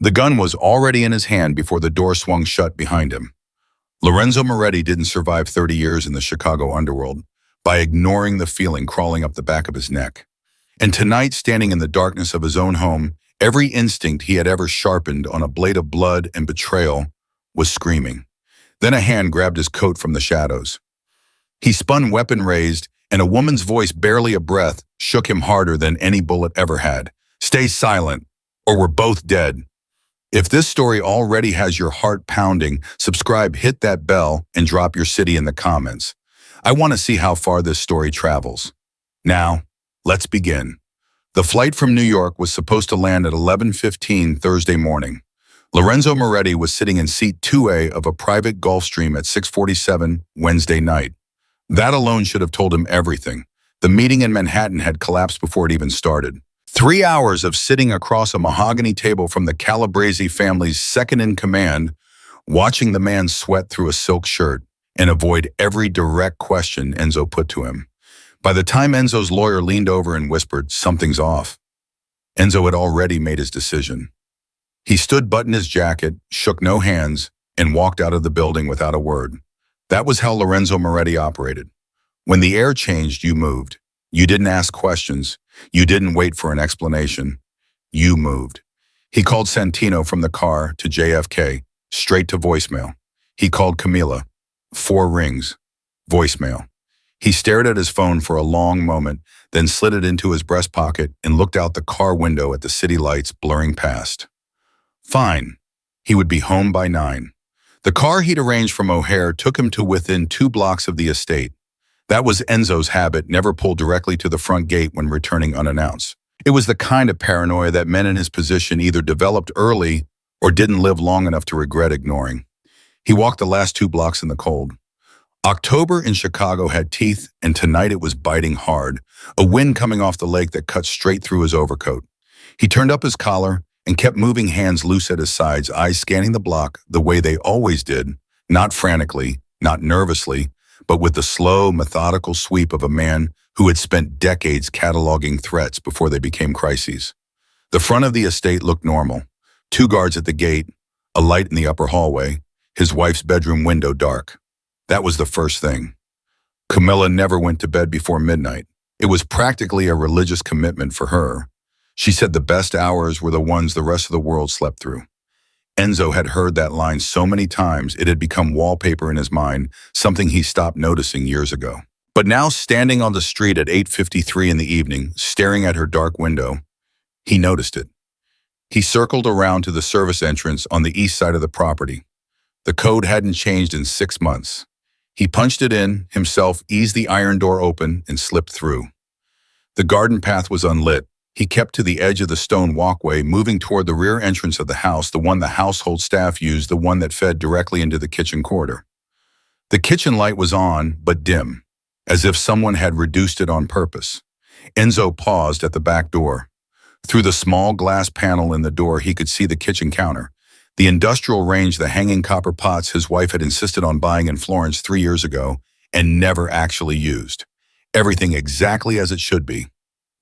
The gun was already in his hand before the door swung shut behind him. Lorenzo Moretti didn't survive 30 years in the Chicago underworld by ignoring the feeling crawling up the back of his neck. And tonight, standing in the darkness of his own home, every instinct he had ever sharpened on a blade of blood and betrayal was screaming. Then a hand grabbed his coat from the shadows. He spun, weapon raised, and a woman's voice, barely a breath, shook him harder than any bullet ever had. "Stay silent, or we're both dead." If this story already has your heart pounding, subscribe, hit that bell, and drop your city in the comments. I want to see how far this story travels. Now, let's begin. The flight from New York was supposed to land at 11:15 Thursday morning. Lorenzo Moretti was sitting in seat 2A of a private Gulfstream at 6:47 Wednesday night. That alone should have told him everything. The meeting in Manhattan had collapsed before it even started. 3 hours of sitting across a mahogany table from the Calabrese family's second-in-command, watching the man sweat through a silk shirt and avoid every direct question Enzo put to him. By the time Enzo's lawyer leaned over and whispered, "Something's off," Enzo had already made his decision. He stood, buttoned his jacket, shook no hands, and walked out of the building without a word. That was how Lorenzo Moretti operated. When the air changed, you moved. You didn't ask questions. You didn't wait for an explanation. You moved. He called Santino from the car to JFK, straight to voicemail. He called Camila. 4 rings. Voicemail. He stared at his phone for a long moment, then slid it into his breast pocket and looked out the car window at the city lights blurring past. Fine. He would be home by 9. The car he'd arranged from O'Hare took him to within 2 blocks of the estate. That was Enzo's habit, never pull directly to the front gate when returning unannounced. It was the kind of paranoia that men in his position either developed early or didn't live long enough to regret ignoring. He walked the last 2 blocks in the cold. October in Chicago had teeth, and tonight it was biting hard, a wind coming off the lake that cut straight through his overcoat. He turned up his collar and kept moving, hands loose at his sides, eyes scanning the block the way they always did, not frantically, not nervously, but with the slow, methodical sweep of a man who had spent decades cataloging threats before they became crises. The front of the estate looked normal. 2 guards at the gate, a light in the upper hallway, his wife's bedroom window dark. That was the first thing. Camilla never went to bed before midnight. It was practically a religious commitment for her. She said the best hours were the ones the rest of the world slept through. Enzo had heard that line so many times it had become wallpaper in his mind, something he stopped noticing years ago. But now, standing on the street at 8:53 in the evening, staring at her dark window, he noticed it. He circled around to the service entrance on the east side of the property. The code hadn't changed in 6 months. He punched it in, himself, eased the iron door open, and slipped through. The garden path was unlit. He kept to the edge of the stone walkway, moving toward the rear entrance of the house, the one the household staff used, the one that fed directly into the kitchen corridor. The kitchen light was on, but dim, as if someone had reduced it on purpose. Enzo paused at the back door. Through the small glass panel in the door, he could see the kitchen counter, the industrial range, the hanging copper pots his wife had insisted on buying in Florence 3 years ago and never actually used. Everything exactly as it should be,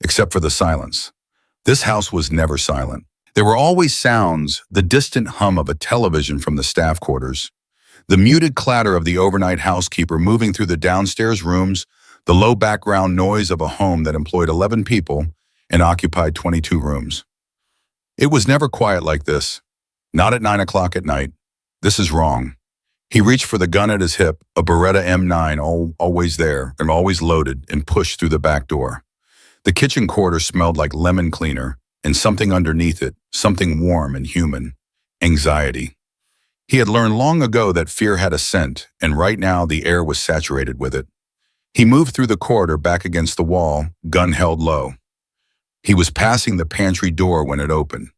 except for the silence. This house was never silent. There were always sounds, the distant hum of a television from the staff quarters, the muted clatter of the overnight housekeeper moving through the downstairs rooms, the low background noise of a home that employed 11 people and occupied 22 rooms. It was never quiet like this. Not at 9 o'clock at night. This is wrong. He reached for the gun at his hip, a Beretta M9, always there and always loaded, and pushed through the back door. The kitchen corridor smelled like lemon cleaner, and something underneath it, something warm and human, anxiety. He had learned long ago that fear had a scent, and right now the air was saturated with it. He moved through the corridor back against the wall, gun held low. He was passing the pantry door when it opened.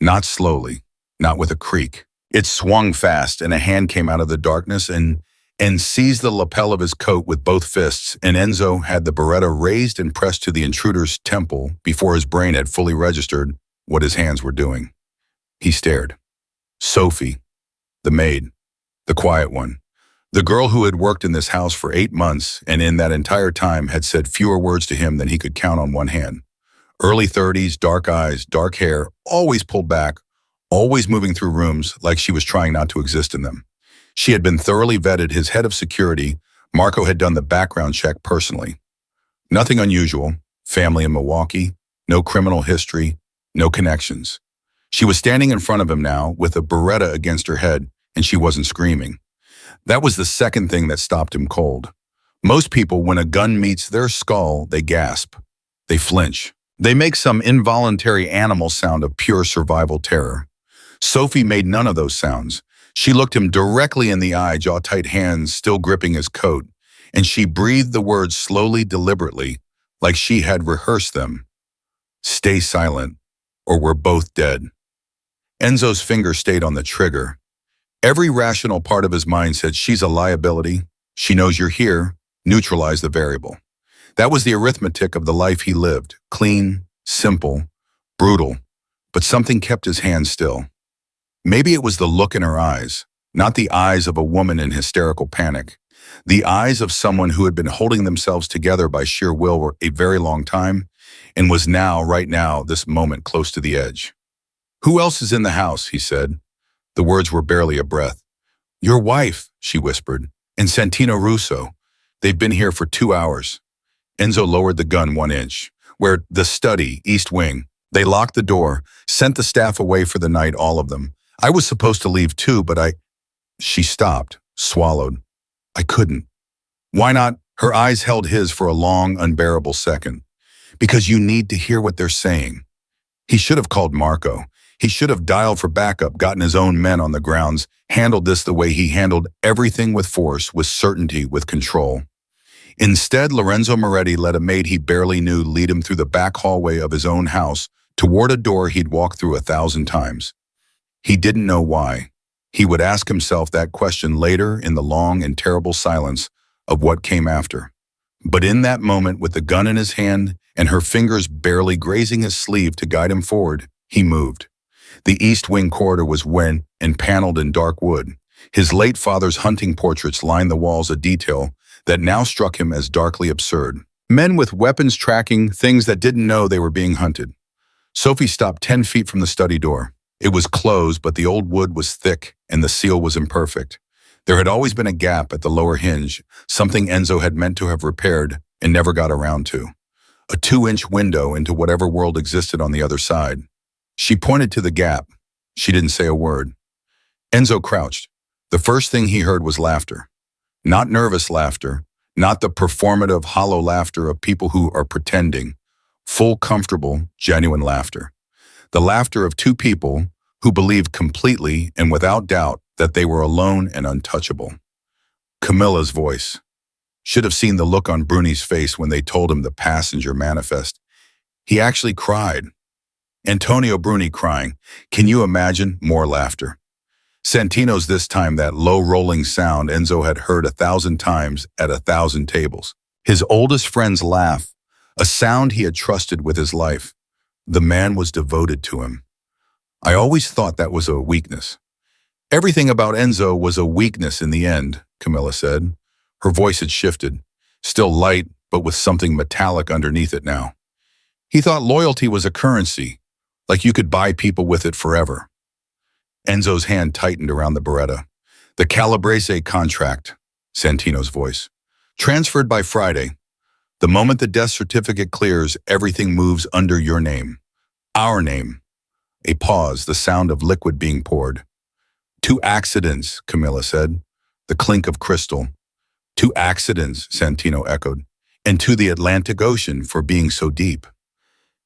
Not slowly, not with a creak. It swung fast, and a hand came out of the darkness and seized the lapel of his coat with both fists, and Enzo had the Beretta raised and pressed to the intruder's temple before his brain had fully registered what his hands were doing. He stared. Sophie, the maid, the quiet one, the girl who had worked in this house for 8 months and in that entire time had said fewer words to him than he could count on one hand. Early 30s, dark eyes, dark hair, always pulled back, always moving through rooms like she was trying not to exist in them. She had been thoroughly vetted. His head of security, Marco, had done the background check personally. Nothing unusual, family in Milwaukee, no criminal history, no connections. She was standing in front of him now with a Beretta against her head, and she wasn't screaming. That was the second thing that stopped him cold. Most people, when a gun meets their skull, they gasp. They flinch. They make some involuntary animal sound of pure survival terror. Sophie made none of those sounds. She looked him directly in the eye, jaw-tight hands still gripping his coat, and she breathed the words slowly, deliberately, like she had rehearsed them. Stay silent, or we're both dead. Enzo's finger stayed on the trigger. Every rational part of his mind said, she's a liability. She knows you're here. Neutralize the variable. That was the arithmetic of the life he lived. Clean, simple, brutal. But something kept his hand still. Maybe it was the look in her eyes, not the eyes of a woman in hysterical panic. The eyes of someone who had been holding themselves together by sheer will for a very long time and was now, right now, this moment close to the edge. Who else is in the house, he said. The words were barely a breath. Your wife, she whispered, and Santino Russo. They've been here for 2 hours. Enzo lowered the gun 1 inch. Where the study, East Wing. They locked the door, sent the staff away for the night, all of them. I was supposed to leave too, but She stopped, swallowed. I couldn't. Why not? Her eyes held his for a long, unbearable second. Because you need to hear what they're saying. He should have called Marco. He should have dialed for backup, gotten his own men on the grounds, handled this the way he handled everything, with force, with certainty, with control. Instead, Lorenzo Moretti let a maid he barely knew lead him through the back hallway of his own house toward a door he'd walked through 1,000 times. He didn't know why. He would ask himself that question later in the long and terrible silence of what came after. But in that moment, with the gun in his hand and her fingers barely grazing his sleeve to guide him forward, he moved. The East Wing corridor was wet and paneled in dark wood. His late father's hunting portraits lined the walls, a detail that now struck him as darkly absurd. Men with weapons tracking things that didn't know they were being hunted. Sophie stopped 10 feet from the study door. It was closed, but the old wood was thick and the seal was imperfect. There had always been a gap at the lower hinge, something Enzo had meant to have repaired and never got around to. A 2-inch window into whatever world existed on the other side. She pointed to the gap. She didn't say a word. Enzo crouched. The first thing he heard was laughter. Not nervous laughter, not the performative, hollow laughter of people who are pretending. Full, comfortable, genuine laughter. The laughter of 2 people who believed completely and without doubt that they were alone and untouchable. Camilla's voice. Should have seen the look on Bruni's face when they told him the passenger manifest. He actually cried. Antonio Bruni crying. Can you imagine? More laughter. Santino's this time, that low rolling sound Enzo had heard 1,000 times at 1,000 tables. His oldest friend's laugh, a sound he had trusted with his life. The man was devoted to him. I always thought that was a weakness. Everything about Enzo was a weakness in the end, Camilla said. Her voice had shifted, still light, but with something metallic underneath it now. He thought loyalty was a currency, like you could buy people with it forever. Enzo's hand tightened around the Beretta. The Calabrese contract, Santino's voice. Transferred by Friday. The moment the death certificate clears, everything moves under your name. Our name. A pause, the sound of liquid being poured. 2 accidents, Camilla said. The clink of crystal. 2 accidents, Santino echoed. And to the Atlantic Ocean for being so deep.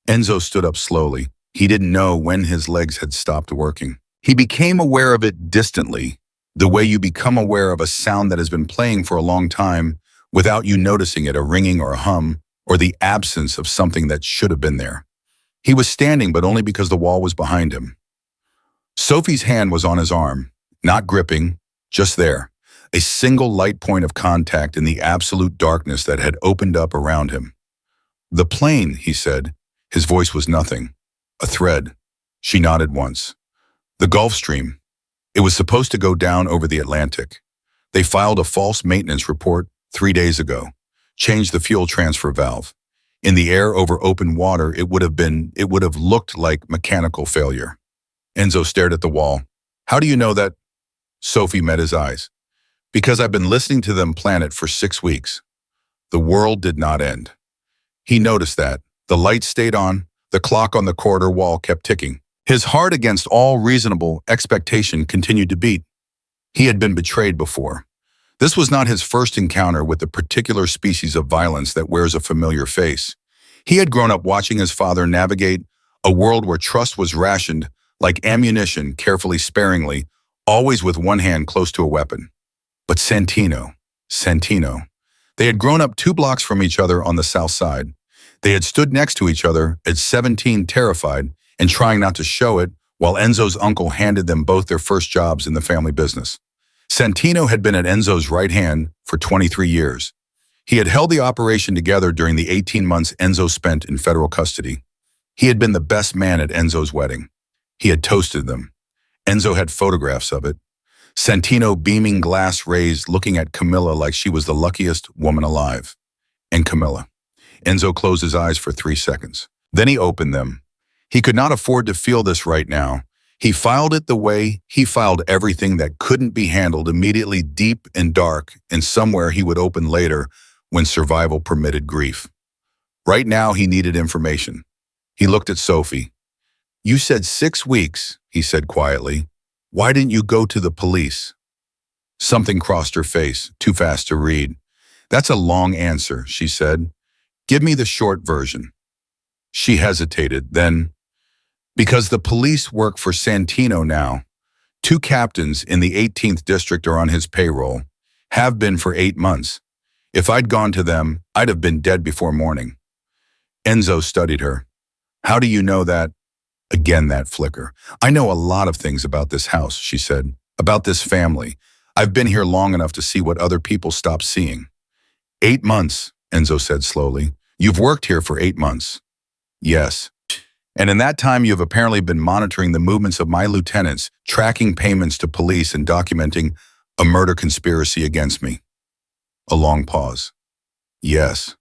Enzo stood up slowly. He didn't know when his legs had stopped working. He became aware of it distantly, the way you become aware of a sound that has been playing for a long time without you noticing it, a ringing or a hum, or the absence of something that should have been there. He was standing, but only because the wall was behind him. Sophie's hand was on his arm, not gripping, just there, a single light point of contact in the absolute darkness that had opened up around him. The plane, he said. His voice was nothing. A thread. She nodded once. The Gulf Stream. It was supposed to go down over the Atlantic. They filed a false maintenance report 3 days ago. Changed the fuel transfer valve. In the air over open water, it would have looked like mechanical failure. Enzo stared at the wall. How do you know that? Sophie met his eyes. Because I've been listening to them plan it for 6 weeks. The world did not end. He noticed that. The lights stayed on. The clock on the corridor wall kept ticking. His heart, against all reasonable expectation, continued to beat. He had been betrayed before. This was not his first encounter with the particular species of violence that wears a familiar face. He had grown up watching his father navigate a world where trust was rationed like ammunition, carefully, sparingly, always with one hand close to a weapon. But Santino. They had grown up 2 blocks from each other on the south side. They had stood next to each other at 17, terrified and trying not to show it, while Enzo's uncle handed them both their first jobs in the family business. Santino had been at Enzo's right hand for 23 years. He had held the operation together during the 18 months Enzo spent in federal custody. He had been the best man at Enzo's wedding. He had toasted them. Enzo had photographs of it. Santino beaming, glass raised, looking at Camilla like she was the luckiest woman alive. And Camilla. Enzo closed his eyes for 3 seconds. Then he opened them. He could not afford to feel this right now. He filed it the way he filed everything that couldn't be handled, immediately, deep and dark, and somewhere he would open later when survival permitted grief. Right now he needed information. He looked at Sophie. You said 6 weeks, he said quietly. Why didn't you go to the police? Something crossed her face, too fast to read. That's a long answer, she said. Give me the short version. She hesitated, then, because the police work for Santino now. 2 captains in the 18th district are on his payroll, have been for 8 months. If I'd gone to them, I'd have been dead before morning. Enzo studied her. How do you know that? Again, that flicker. I know a lot of things about this house, she said, about this family. I've been here long enough to see what other people stop seeing. 8 months, Enzo said slowly. You've worked here for 8 months. Yes. And in that time, you have apparently been monitoring the movements of my lieutenants, tracking payments to police and documenting a murder conspiracy against me. A long pause. Yes.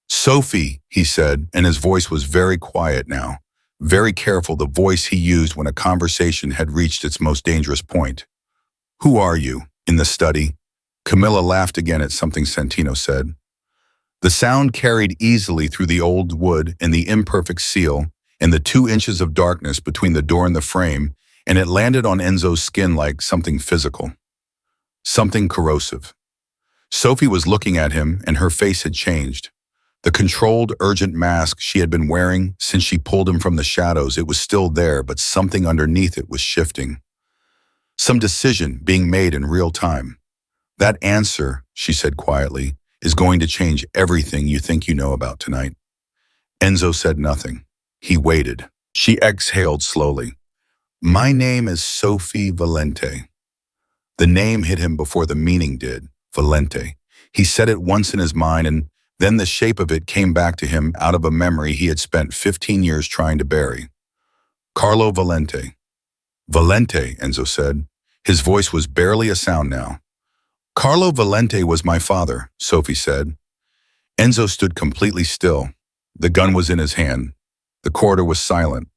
Sophie, he said, and his voice was very quiet now, very careful, the voice he used when a conversation had reached its most dangerous point. Who are you? In the study? Camilla laughed again at something Santino said. The sound carried easily through the old wood and the imperfect seal and the 2 inches of darkness between the door and the frame, and it landed on Enzo's skin like something physical. Something corrosive. Sophie was looking at him, and her face had changed. The controlled, urgent mask she had been wearing since she pulled him from the shadows, it was still there, but something underneath it was shifting. Some decision being made in real time. That answer, she said quietly, is going to change everything you think you know about tonight. Enzo said nothing. He waited. She exhaled slowly. My name is Sophie Valente. The name hit him before the meaning did. Valente. He said it once in his mind, and then the shape of it came back to him out of a memory he had spent 15 years trying to bury. Carlo Valente. Valente, Enzo said. His voice was barely a sound now. Carlo Valente was my father, Sophie said. Enzo stood completely still. The gun was in his hand. The corridor was silent.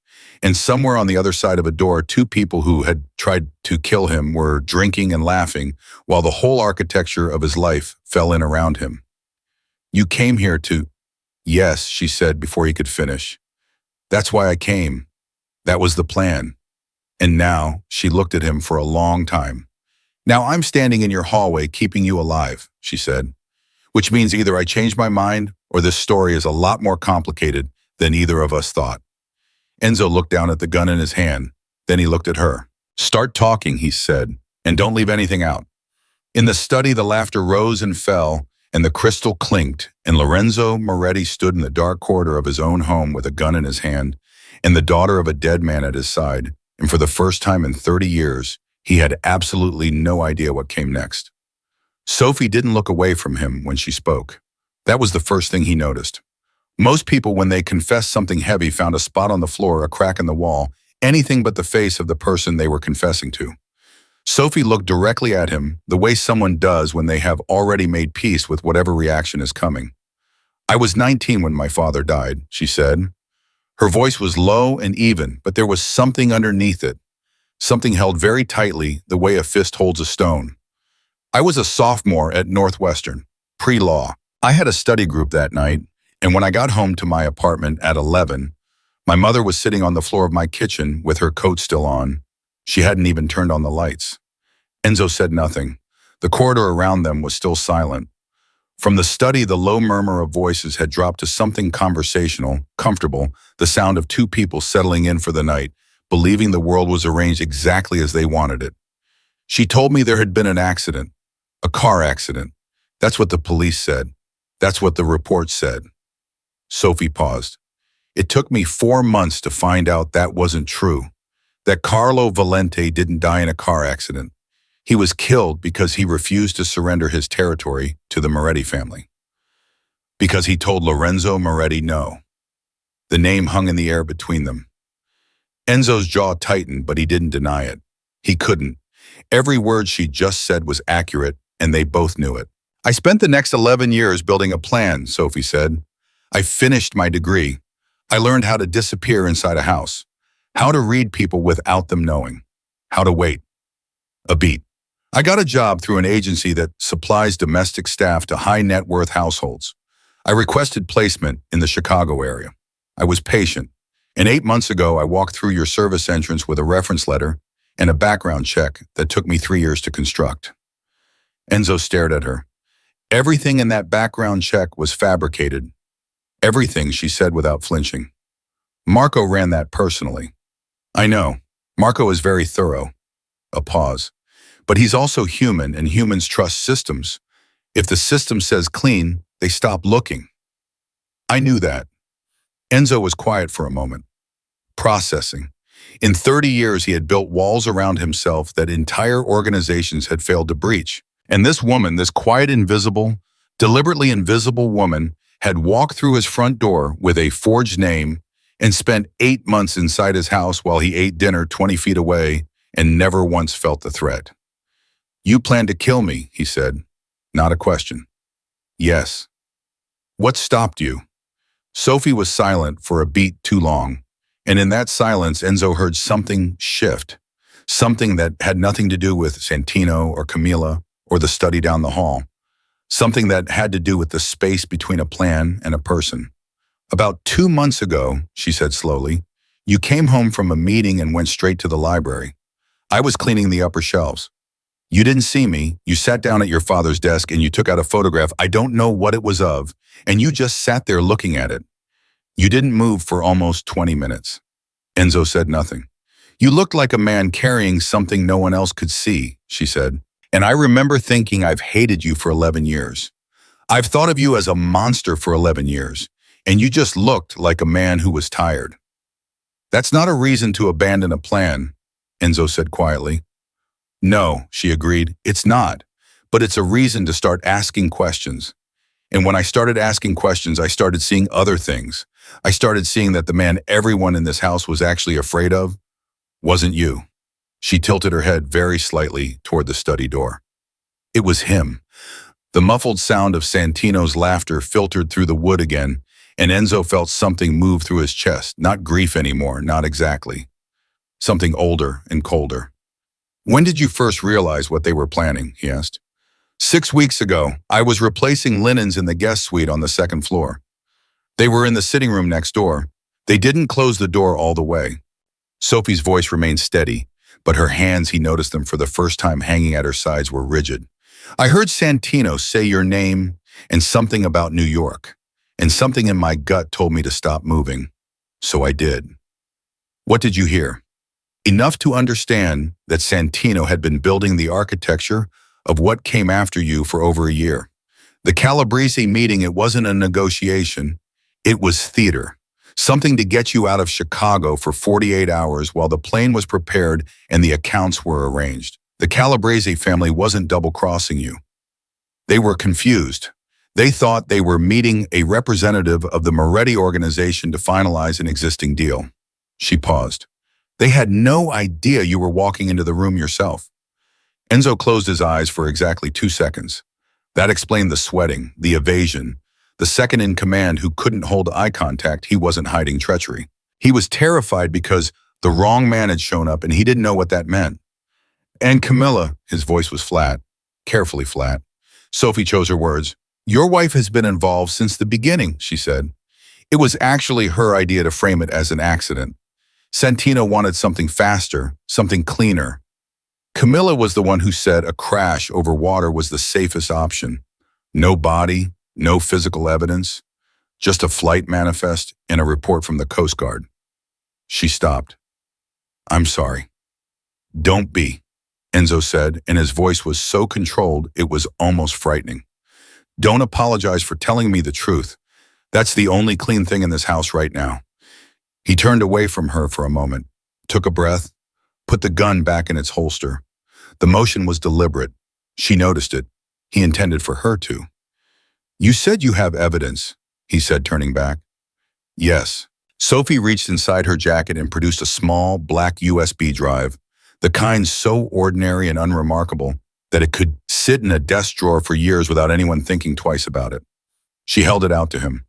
And somewhere on the other side of a door, 2 people who had tried to kill him were drinking and laughing, while the whole architecture of his life fell in around him. You came here to... Yes, she said before he could finish. That's why I came. That was the plan. And now, she looked at him for a long time. Now I'm standing in your hallway keeping you alive, she said. Which means either I changed my mind or this story is a lot more complicated than either of us thought. Enzo looked down at the gun in his hand. Then he looked at her. Start talking, he said, and don't leave anything out. In the study, the laughter rose and fell, and the crystal clinked, and Lorenzo Moretti stood in the dark corridor of his own home with a gun in his hand, and the daughter of a dead man at his side, and for the first time in 30 years, he had absolutely no idea what came next. Sophie didn't look away from him when she spoke. That was the first thing he noticed. Most people, when they confessed something heavy, found a spot on the floor, a crack in the wall, anything but the face of the person they were confessing to. Sophie looked directly at him, the way someone does when they have already made peace with whatever reaction is coming. I was 19 when my father died, she said. Her voice was low and even, but there was something underneath it. something held very tightly the way a fist holds a stone. I was a sophomore at Northwestern, pre-law. I had a study group that night, and when I got home to my apartment at 11, my mother was sitting on the floor of my kitchen with her coat still on. She hadn't even turned on the lights. Enzo said nothing. The corridor around them was still silent. From the study, the low murmur of voices had dropped to something conversational, comfortable, the sound of two people settling in for the night, believing the world was arranged exactly as they wanted it. She told me there had been an accident, a car accident. That's what the police said. That's what the report said. Sophie paused. It took me 4 months to find out that wasn't true, that Carlo Valente didn't die in a car accident. He was killed because he refused to surrender his territory to the Moretti family. Because he told Lorenzo Moretti no. The name hung in the air between them. Enzo's jaw tightened, but he didn't deny it. He couldn't. Every word she just said was accurate, and they both knew it. I spent the next 11 years building a plan, Sophie said. I finished my degree. I learned how to disappear inside a house, how to read people without them knowing, how to wait. A beat. I got a job through an agency that supplies domestic staff to high net worth households. I requested placement in the Chicago area. I was patient. And 8 months ago, I walked through your service entrance with a reference letter and a background check that took me 3 years to construct. Enzo stared at her. Everything in that background check was fabricated. Everything, she said without flinching. Marco ran that personally. I know. Marco is very thorough. A pause. But he's also human, and humans trust systems. If the system says clean, they stop looking. I knew that. Enzo was quiet for a moment, processing. In 30 years, he had built walls around himself that entire organizations had failed to breach. And this woman, this quiet, invisible, deliberately invisible woman, had walked through his front door with a forged name and spent 8 months inside his house while he ate dinner 20 feet away and never once felt the threat. You plan to kill me, he said. Not a question. Yes. What stopped you? Sophie was silent for a beat too long, and in that silence, Enzo heard something shift, something that had nothing to do with Santino or Camila or the study down the hall, something that had to do with the space between a plan and a person. About 2 months ago, she said slowly, you came home from a meeting and went straight to the library. I was cleaning the upper shelves. You didn't see me. You sat down at your father's desk and you took out a photograph. I don't know what it was of, and you just sat there looking at it. You didn't move for almost 20 minutes. Enzo said nothing. You looked like a man carrying something no one else could see, she said. And I remember thinking I've hated you for 11 years. I've thought of you as a monster for 11 years, and you just looked like a man who was tired. That's not a reason to abandon a plan, Enzo said quietly. No, she agreed, it's not, but it's a reason to start asking questions. And when I started asking questions, I started seeing other things. I started seeing that the man everyone in this house was actually afraid of wasn't you. She tilted her head very slightly toward the study door. It was him. The muffled sound of Santino's laughter filtered through the wood again, and Enzo felt something move through his chest, not grief anymore, not exactly. Something older and colder. When did you first realize what they were planning, he asked. 6 weeks ago, I was replacing linens in the guest suite on the second floor. They were in the sitting room next door. They didn't close the door all the way. Sophie's voice remained steady, but her hands, he noticed them for the first time hanging at her sides, were rigid. I heard Santino say your name and something about New York, and something in my gut told me to stop moving. So I did. What did you hear? Enough to understand that Santino had been building the architecture of what came after you for over a year. The Calabrese meeting, it wasn't a negotiation. It was theater. Something to get you out of Chicago for 48 hours while the plane was prepared and the accounts were arranged. The Calabrese family wasn't double-crossing you. They were confused. They thought they were meeting a representative of the Moretti organization to finalize an existing deal. She paused. They had no idea you were walking into the room yourself. Enzo closed his eyes for exactly 2 seconds. That explained the sweating, the evasion. The second in command who couldn't hold eye contact, he wasn't hiding treachery. He was terrified because The wrong man had shown up and he didn't know what that meant. And Camilla, his voice was flat, carefully flat. Sophie chose her words. Your wife has been involved since the beginning, she said. It was actually her idea to frame it as an accident. Santino wanted something faster, something cleaner. Camilla was the one who said a crash over water was the safest option. No body, no physical evidence, just a flight manifest and a report from the Coast Guard. She stopped. I'm sorry. Don't be, Enzo said, and his voice was so controlled it was almost frightening. Don't apologize for telling me the truth. That's the only clean thing in this house right now. He turned away from her for a moment, took a breath, put the gun back in its holster. The motion was deliberate. She noticed it. He intended for her to. You said you have evidence, he said, turning back. Yes. Sophie reached inside her jacket and produced a small, black USB drive, the kind so ordinary and unremarkable that it could sit in a desk drawer for years without anyone thinking twice about it. She held it out to him.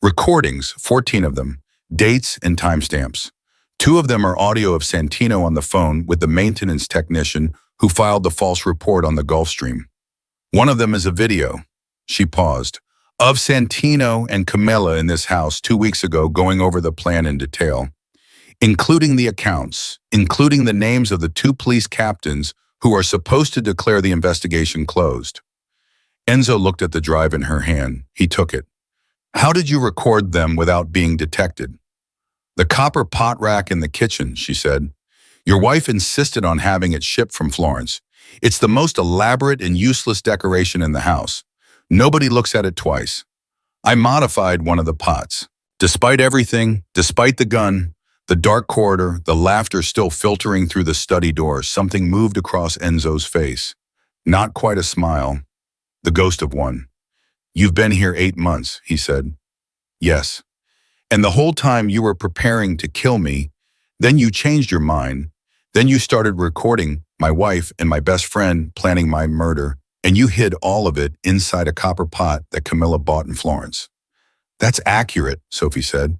Recordings, 14 of them, dates and timestamps. 2 of them are audio of Santino on the phone with the maintenance technician who filed the false report on the Gulf Stream. One of them is a video, she paused, of Santino and Camilla in this house 2 weeks ago going over the plan in detail, including the accounts, including the names of the 2 police captains who are supposed to declare the investigation closed. Enzo looked at the drive in her hand. He took it. How did you record them without being detected? The copper pot rack in the kitchen, she said. Your wife insisted on having it shipped from Florence. It's the most elaborate and useless decoration in the house. Nobody looks at it twice. I modified one of the pots. Despite everything, despite the gun, the dark corridor, the laughter still filtering through the study door, something moved across Enzo's face. Not quite a smile, the ghost of one. You've been here 8 months, he said. Yes. And the whole time you were preparing to kill me, then you changed your mind. Then you started recording my wife and my best friend planning my murder, and you hid all of it inside a copper pot that Camilla bought in Florence. That's accurate, Sophie said.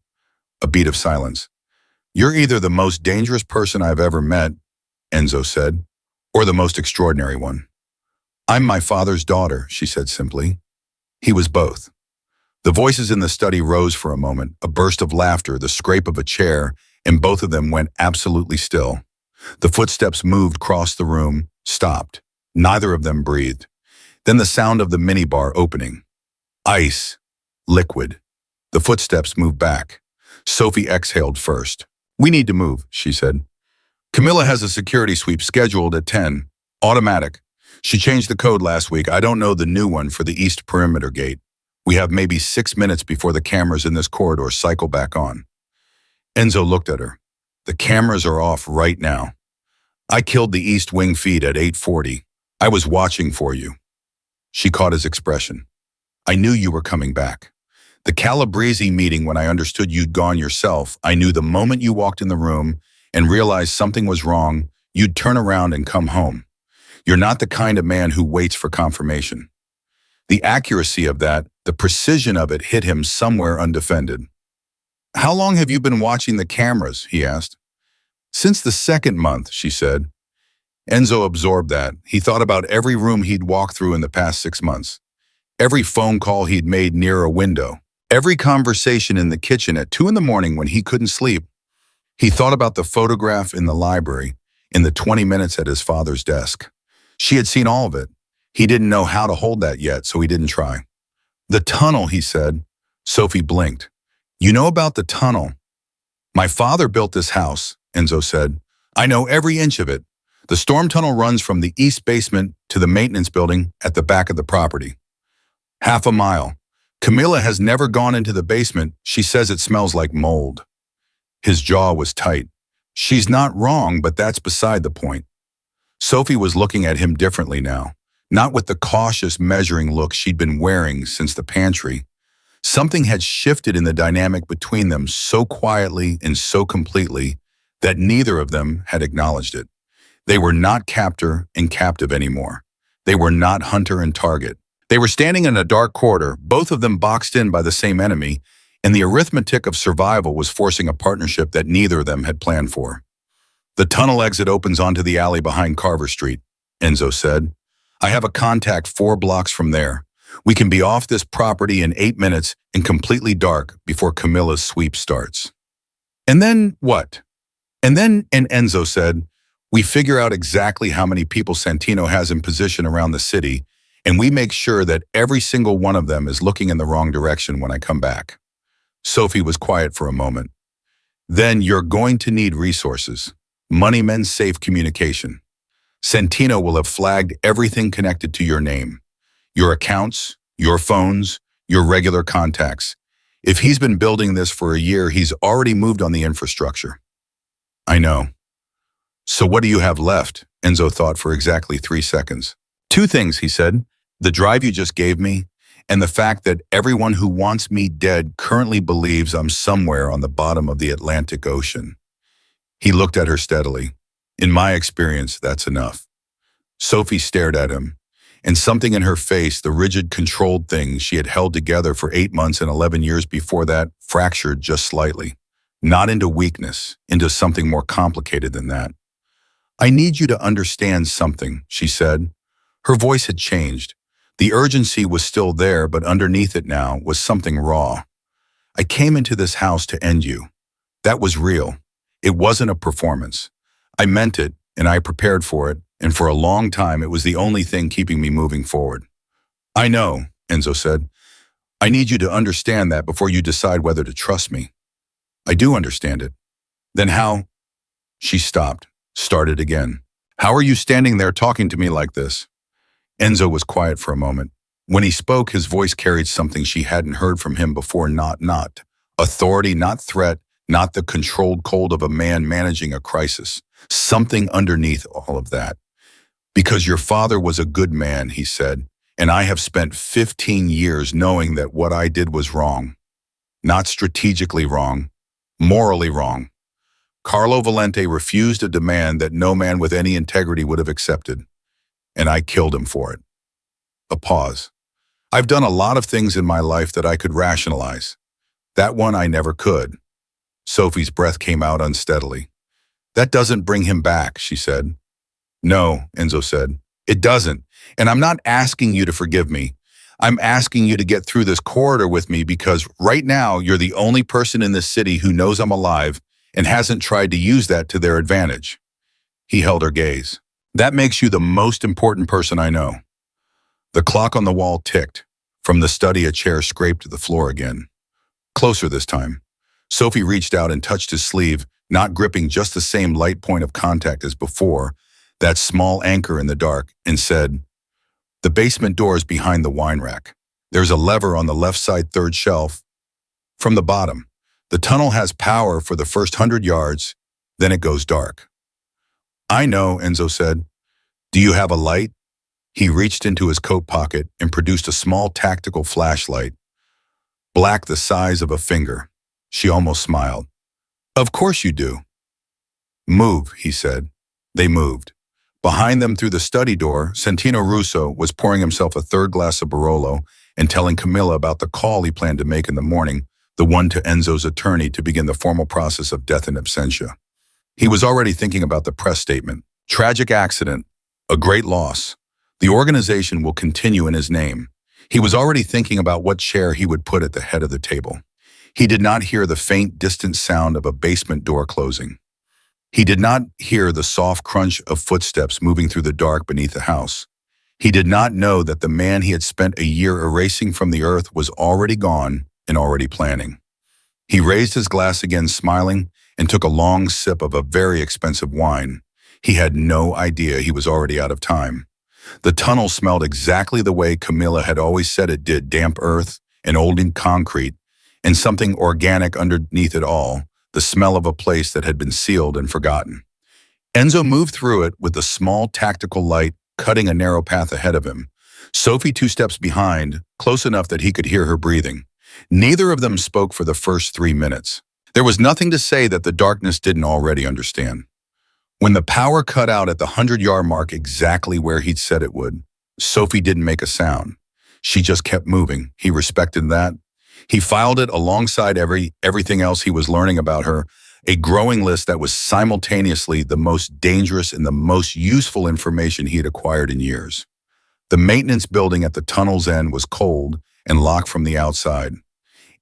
A beat of silence. You're either the most dangerous person I've ever met, Enzo said, or the most extraordinary one. I'm my father's daughter, she said simply. He was both. The voices in the study rose for a moment, a burst of laughter, the scrape of a chair, and both of them went absolutely still. The footsteps moved across the room, stopped. Neither of them breathed. Then the sound of the minibar opening. Ice. Liquid. The footsteps moved back. Sophie exhaled first. We need to move, she said. Camilla has a security sweep scheduled at 10. Automatic. She changed the code last week. I don't know the new one for the East Perimeter Gate. We have maybe 6 minutes before the cameras in this corridor cycle back on. Enzo looked at her. The cameras are off right now. I killed the East Wing feed at 8:40. I was watching for you. She caught his expression. I knew you were coming back. The Calabrese meeting, when I understood you'd gone yourself, I knew the moment you walked in the room and realized something was wrong, you'd turn around and come home. You're not the kind of man who waits for confirmation. The accuracy of that, the precision of it hit him somewhere undefended. How long have you been watching the cameras? He asked. Since the 2nd month, she said. Enzo absorbed that. He thought about every room he'd walked through in the past 6 months. Every phone call he'd made near a window. Every conversation in the kitchen at 2 a.m. when he couldn't sleep. He thought about the photograph in the library, in the 20 minutes at his father's desk. She had seen all of it. He didn't know how to hold that yet, so he didn't try. The tunnel, he said. Sophie blinked. You know about the tunnel? My father built this house, Enzo said. I know every inch of it. The storm tunnel runs from the east basement to the maintenance building at the back of the property. Half a mile. Camilla has never gone into the basement. She says it smells like mold. His jaw was tight. She's not wrong, but that's beside the point. Sophie was looking at him differently now, not with the cautious, measuring look she'd been wearing since the pantry. Something had shifted in the dynamic between them so quietly and so completely that neither of them had acknowledged it. They were not captor and captive anymore. They were not hunter and target. They were standing in a dark corridor, both of them boxed in by the same enemy, and the arithmetic of survival was forcing a partnership that neither of them had planned for. The tunnel exit opens onto the alley behind Carver Street, Enzo said. I have a contact 4 blocks from there. We can be off this property in 8 minutes and completely dark before Camilla's sweep starts. And then what? And Enzo said, we figure out exactly how many people Santino has in position around the city, and we make sure that every single one of them is looking in the wrong direction when I come back. Sophie was quiet for a moment. Then you're going to need resources. Moneymen's safe communication. Santino will have flagged everything connected to your name. Your accounts, your phones, your regular contacts. If he's been building this for a year, he's already moved on the infrastructure. I know. So what do you have left? Enzo thought for exactly 3 seconds. 2 things, he said. The drive you just gave me, and the fact that everyone who wants me dead currently believes I'm somewhere on the bottom of the Atlantic Ocean. He looked at her steadily. In my experience, that's enough. Sophie stared at him, and something in her face, the rigid, controlled thing she had held together for 8 months and 11 years before that, fractured just slightly. Not into weakness, into something more complicated than that. I need you to understand something, she said. Her voice had changed. The urgency was still there, but underneath it now was something raw. I came into this house to end you. That was real. It wasn't a performance. I meant it, and I prepared for it, and for a long time it was the only thing keeping me moving forward. I know, Enzo said. I need you to understand that before you decide whether to trust me. I do understand it. Then how? She stopped, started again. How are you standing there talking to me like this? Enzo was quiet for a moment. When he spoke, his voice carried something she hadn't heard from him before, not authority, not threat, not the controlled cold of a man managing a crisis. Something underneath all of that. Because your father was a good man, he said, and I have spent 15 years knowing that what I did was wrong. Not strategically wrong, morally wrong. Carlo Valente refused a demand that no man with any integrity would have accepted, and I killed him for it. A pause. I've done a lot of things in my life that I could rationalize. That one I never could. Sophie's breath came out unsteadily. That doesn't bring him back, she said. No, Enzo said. It doesn't. And I'm not asking you to forgive me. I'm asking you to get through this corridor with me because right now you're the only person in this city who knows I'm alive and hasn't tried to use that to their advantage. He held her gaze. That makes you the most important person I know. The clock on the wall ticked. From the study, a chair scraped the floor again. Closer this time. Sophie reached out and touched his sleeve, not gripping just the same light point of contact as before, that small anchor in the dark, and said, the basement door is behind the wine rack. There's a lever on the left side 3rd shelf. From the bottom, the tunnel has power for the first 100 yards, then it goes dark. I know, Enzo said. Do you have a light? He reached into his coat pocket and produced a small tactical flashlight, black the size of a finger. She almost smiled. Of course you do. Move, he said. They moved. Behind them through the study door, Santino Russo was pouring himself a 3rd glass of Barolo and telling Camilla about the call he planned to make in the morning, the one to Enzo's attorney to begin the formal process of death in absentia. He was already thinking about the press statement. Tragic accident, a great loss. The organization will continue in his name. He was already thinking about what chair he would put at the head of the table. He did not hear the faint, distant sound of a basement door closing. He did not hear the soft crunch of footsteps moving through the dark beneath the house. He did not know that the man he had spent a year erasing from the earth was already gone and already planning. He raised his glass again, smiling, and took a long sip of a very expensive wine. He had no idea he was already out of time. The tunnel smelled exactly the way Camilla had always said it did, damp earth and old concrete, and something organic underneath it all, the smell of a place that had been sealed and forgotten. Enzo moved through it with a small tactical light cutting a narrow path ahead of him. Sophie 2 steps behind, close enough that he could hear her breathing. Neither of them spoke for the first 3 minutes. There was nothing to say that the darkness didn't already understand. When the power cut out at the 100-yard mark exactly where he'd said it would, Sophie didn't make a sound. She just kept moving. He respected that. He filed it alongside everything else he was learning about her, a growing list that was simultaneously the most dangerous and the most useful information he had acquired in years. The maintenance building at the tunnel's end was cold and locked from the outside.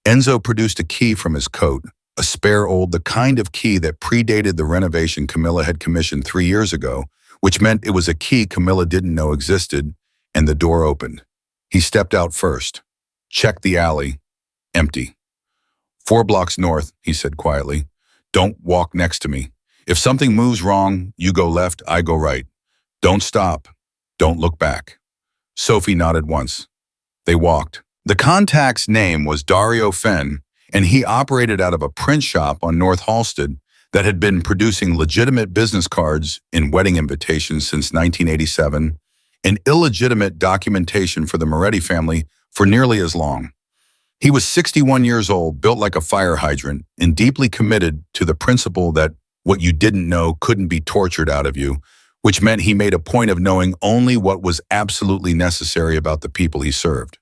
Enzo produced a key from his coat, a spare old, the kind of key that predated the renovation Camilla had commissioned 3 years ago, which meant it was a key Camilla didn't know existed, and the door opened. He stepped out first. Checked the alley. Empty. 4 blocks north, he said quietly. Don't walk next to me. If something moves wrong, you go left, I go right. Don't stop. Don't look back. Sophie nodded once. They walked. The contact's name was Dario Fenn, and he operated out of a print shop on North Halsted that had been producing legitimate business cards and wedding invitations since 1987, and illegitimate documentation for the Moretti family for nearly as long. He was 61 years old, built like a fire hydrant, and deeply committed to the principle that what you didn't know couldn't be tortured out of you, which meant he made a point of knowing only what was absolutely necessary about the people he served.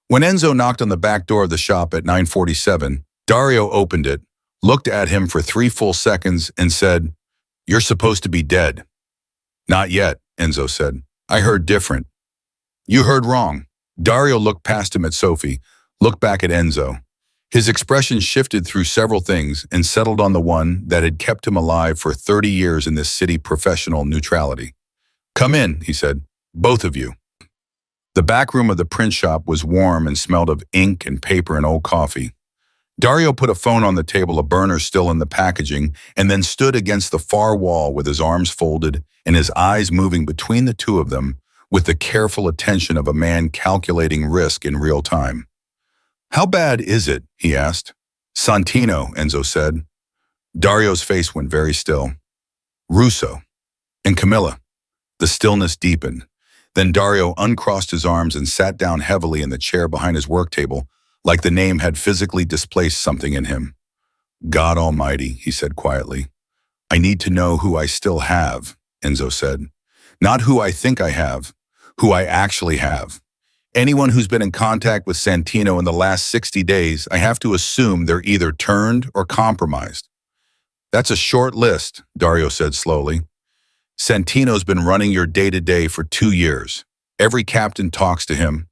When Enzo knocked on the back door of the shop at 9:47, Dario opened it, looked at him for 3 full seconds, and said, "You're supposed to be dead." "Not yet," Enzo said. "I heard different." "You heard wrong." Dario looked past him at Sophie, looked back at Enzo. His expression shifted through several things and settled on the one that had kept him alive for 30 years in this city: professional neutrality. "Come in," he said. "Both of you." The back room of the print shop was warm and smelled of ink and paper and old coffee. Dario put a phone on the table, a burner still in the packaging, and then stood against the far wall with his arms folded and his eyes moving between the two of them with the careful attention of a man calculating risk in real time. "How bad is it?" he asked. "Santino," Enzo said. Dario's face went very still. "Russo. And Camilla." The stillness deepened. Then Dario uncrossed his arms and sat down heavily in the chair behind his work table, like the name had physically displaced something in him. "God Almighty," he said quietly. "I need to know who I still have," Enzo said. "Not who I think I have, who I actually have. Anyone who's been in contact with Santino in the last 60 days, I have to assume they're either turned or compromised." "That's a short list," Dario said slowly. "Santino's been running your day-to-day for 2 years. Every captain talks to him,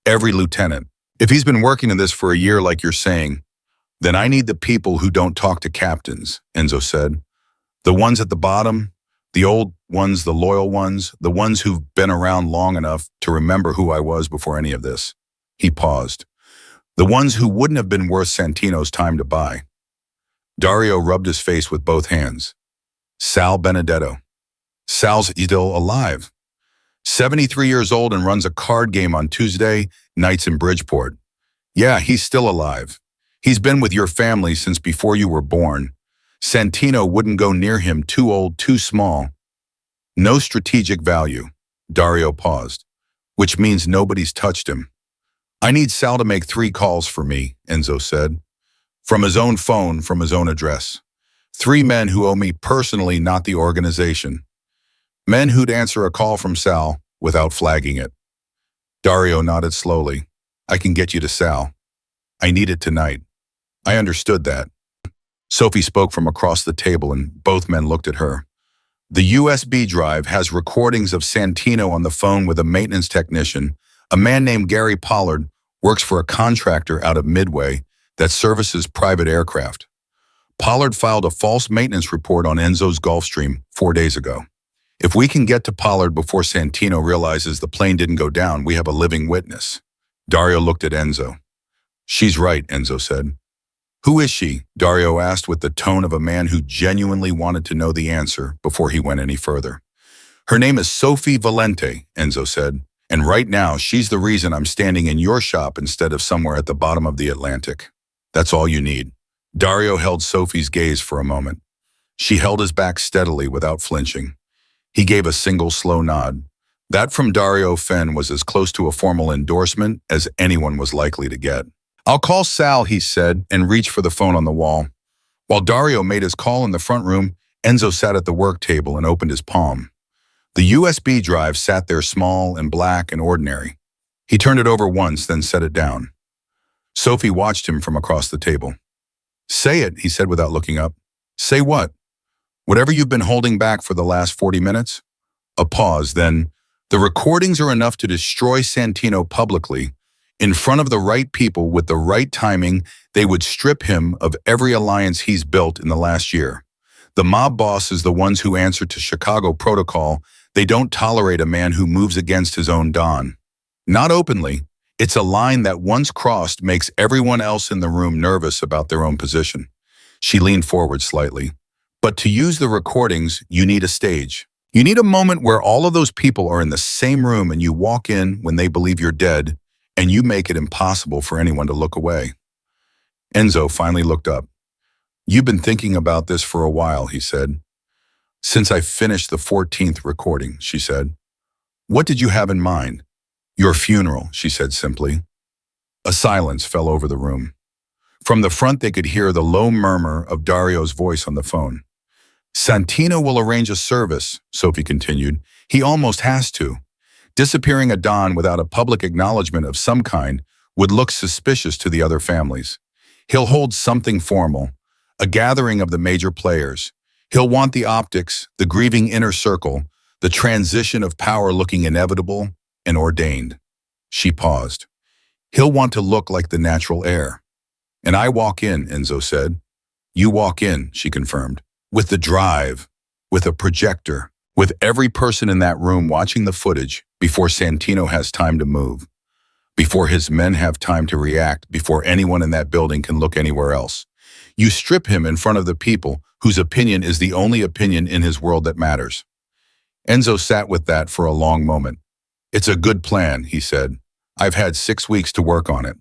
every lieutenant. If he's been working in this for a year like you're saying, then I need the people who don't talk to captains," Enzo said. "The ones at the bottom, the old ones, the loyal ones, the ones who've been around long enough to remember who I was before any of this." He paused. "The ones who wouldn't have been worth Santino's time to buy." Dario rubbed his face with both hands. "Sal Benedetto. Sal's still alive. 73 years old and runs a card game on Tuesday nights in Bridgeport. Yeah, he's still alive. He's been with your family since before you were born. Santino wouldn't go near him, too old, too small. No strategic value." Dario paused. "Which means nobody's touched him." "I need Sal to make 3 calls for me," Enzo said. "From his own phone, from his own address. 3 men who owe me personally, not the organization. Men who'd answer a call from Sal without flagging it." Dario nodded slowly. "I can get you to Sal. I need it tonight." "I understood that." Sophie spoke from across the table and both men looked at her. "The USB drive has recordings of Santino on the phone with a maintenance technician. A man named Gary Pollard works for a contractor out of Midway that services private aircraft. Pollard filed a false maintenance report on Enzo's Gulfstream 4 days ago. If we can get to Pollard before Santino realizes the plane didn't go down, we have a living witness." Dario looked at Enzo. "She's right," Enzo said. "Who is she?" Dario asked with the tone of a man who genuinely wanted to know the answer before he went any further. "Her name is Sophie Valente," Enzo said, "and right now she's the reason I'm standing in your shop instead of somewhere at the bottom of the Atlantic. That's all you need." Dario held Sophie's gaze for a moment. She held his back steadily without flinching. He gave a single slow nod. That from Dario Fenn was as close to a formal endorsement as anyone was likely to get. "I'll call Sal," he said, and reached for the phone on the wall. While Dario made his call in the front room, Enzo sat at the work table and opened his palm. The USB drive sat there small and black and ordinary. He turned it over once, then set it down. Sophie watched him from across the table. Say it, he said without looking up. Say what? Whatever you've been holding back for the last 40 minutes? A pause, then, the recordings are enough to destroy Santino publicly. In front of the right people with the right timing, they would strip him of every alliance he's built in the last year. The mob bosses, the ones who answer to Chicago protocol, they don't tolerate a man who moves against his own dawn. Not openly. It's a line that once crossed makes everyone else in the room nervous about their own position. She leaned forward slightly. But to use the recordings, you need a stage. You need a moment where all of those people are in the same room and you walk in when they believe you're dead, and you make it impossible for anyone to look away. Enzo finally looked up. You've been thinking about this for a while, he said. Since I finished the 14th recording, she said. What did you have in mind? Your funeral, she said simply. A silence fell over the room. From the front they could hear the low murmur of Dario's voice on the phone. Santino will arrange a service, Sophie continued. He almost has to. Disappearing a Don without a public acknowledgement of some kind would look suspicious to the other families. He'll hold something formal, a gathering of the major players. He'll want the optics, the grieving inner circle, the transition of power looking inevitable and ordained. She paused. He'll want to look like the natural heir. And I walk in, Enzo said. You walk in, she confirmed, with the drive, with a projector, with every person in that room watching the footage before Santino has time to move, before his men have time to react, before anyone in that building can look anywhere else. You strip him in front of the people whose opinion is the only opinion in his world that matters. Enzo sat with that for a long moment. It's a good plan, he said. I've had 6 weeks to work on it.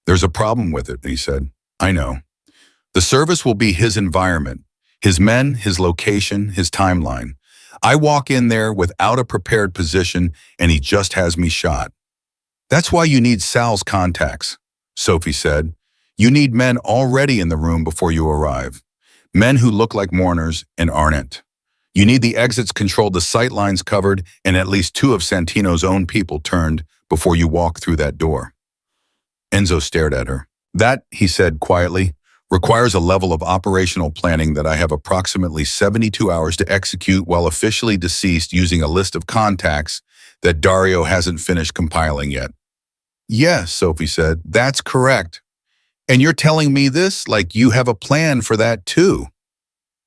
There's a problem with it, he said. I know. The service will be his environment, his men, his location, his timeline. I walk in there without a prepared position and he just has me shot. That's why you need Sal's contacts, Sophie said. You need men already in the room before you arrive. Men who look like mourners and aren't. You need the exits controlled, the sight lines covered, and at least 2 of Santino's own people turned before you walk through that door. Enzo stared at her. That, he said quietly, requires a level of operational planning that I have approximately 72 hours to execute while officially deceased, using a list of contacts that Dario hasn't finished compiling yet. Yes, Sophie said, that's correct. And you're telling me this like you have a plan for that too.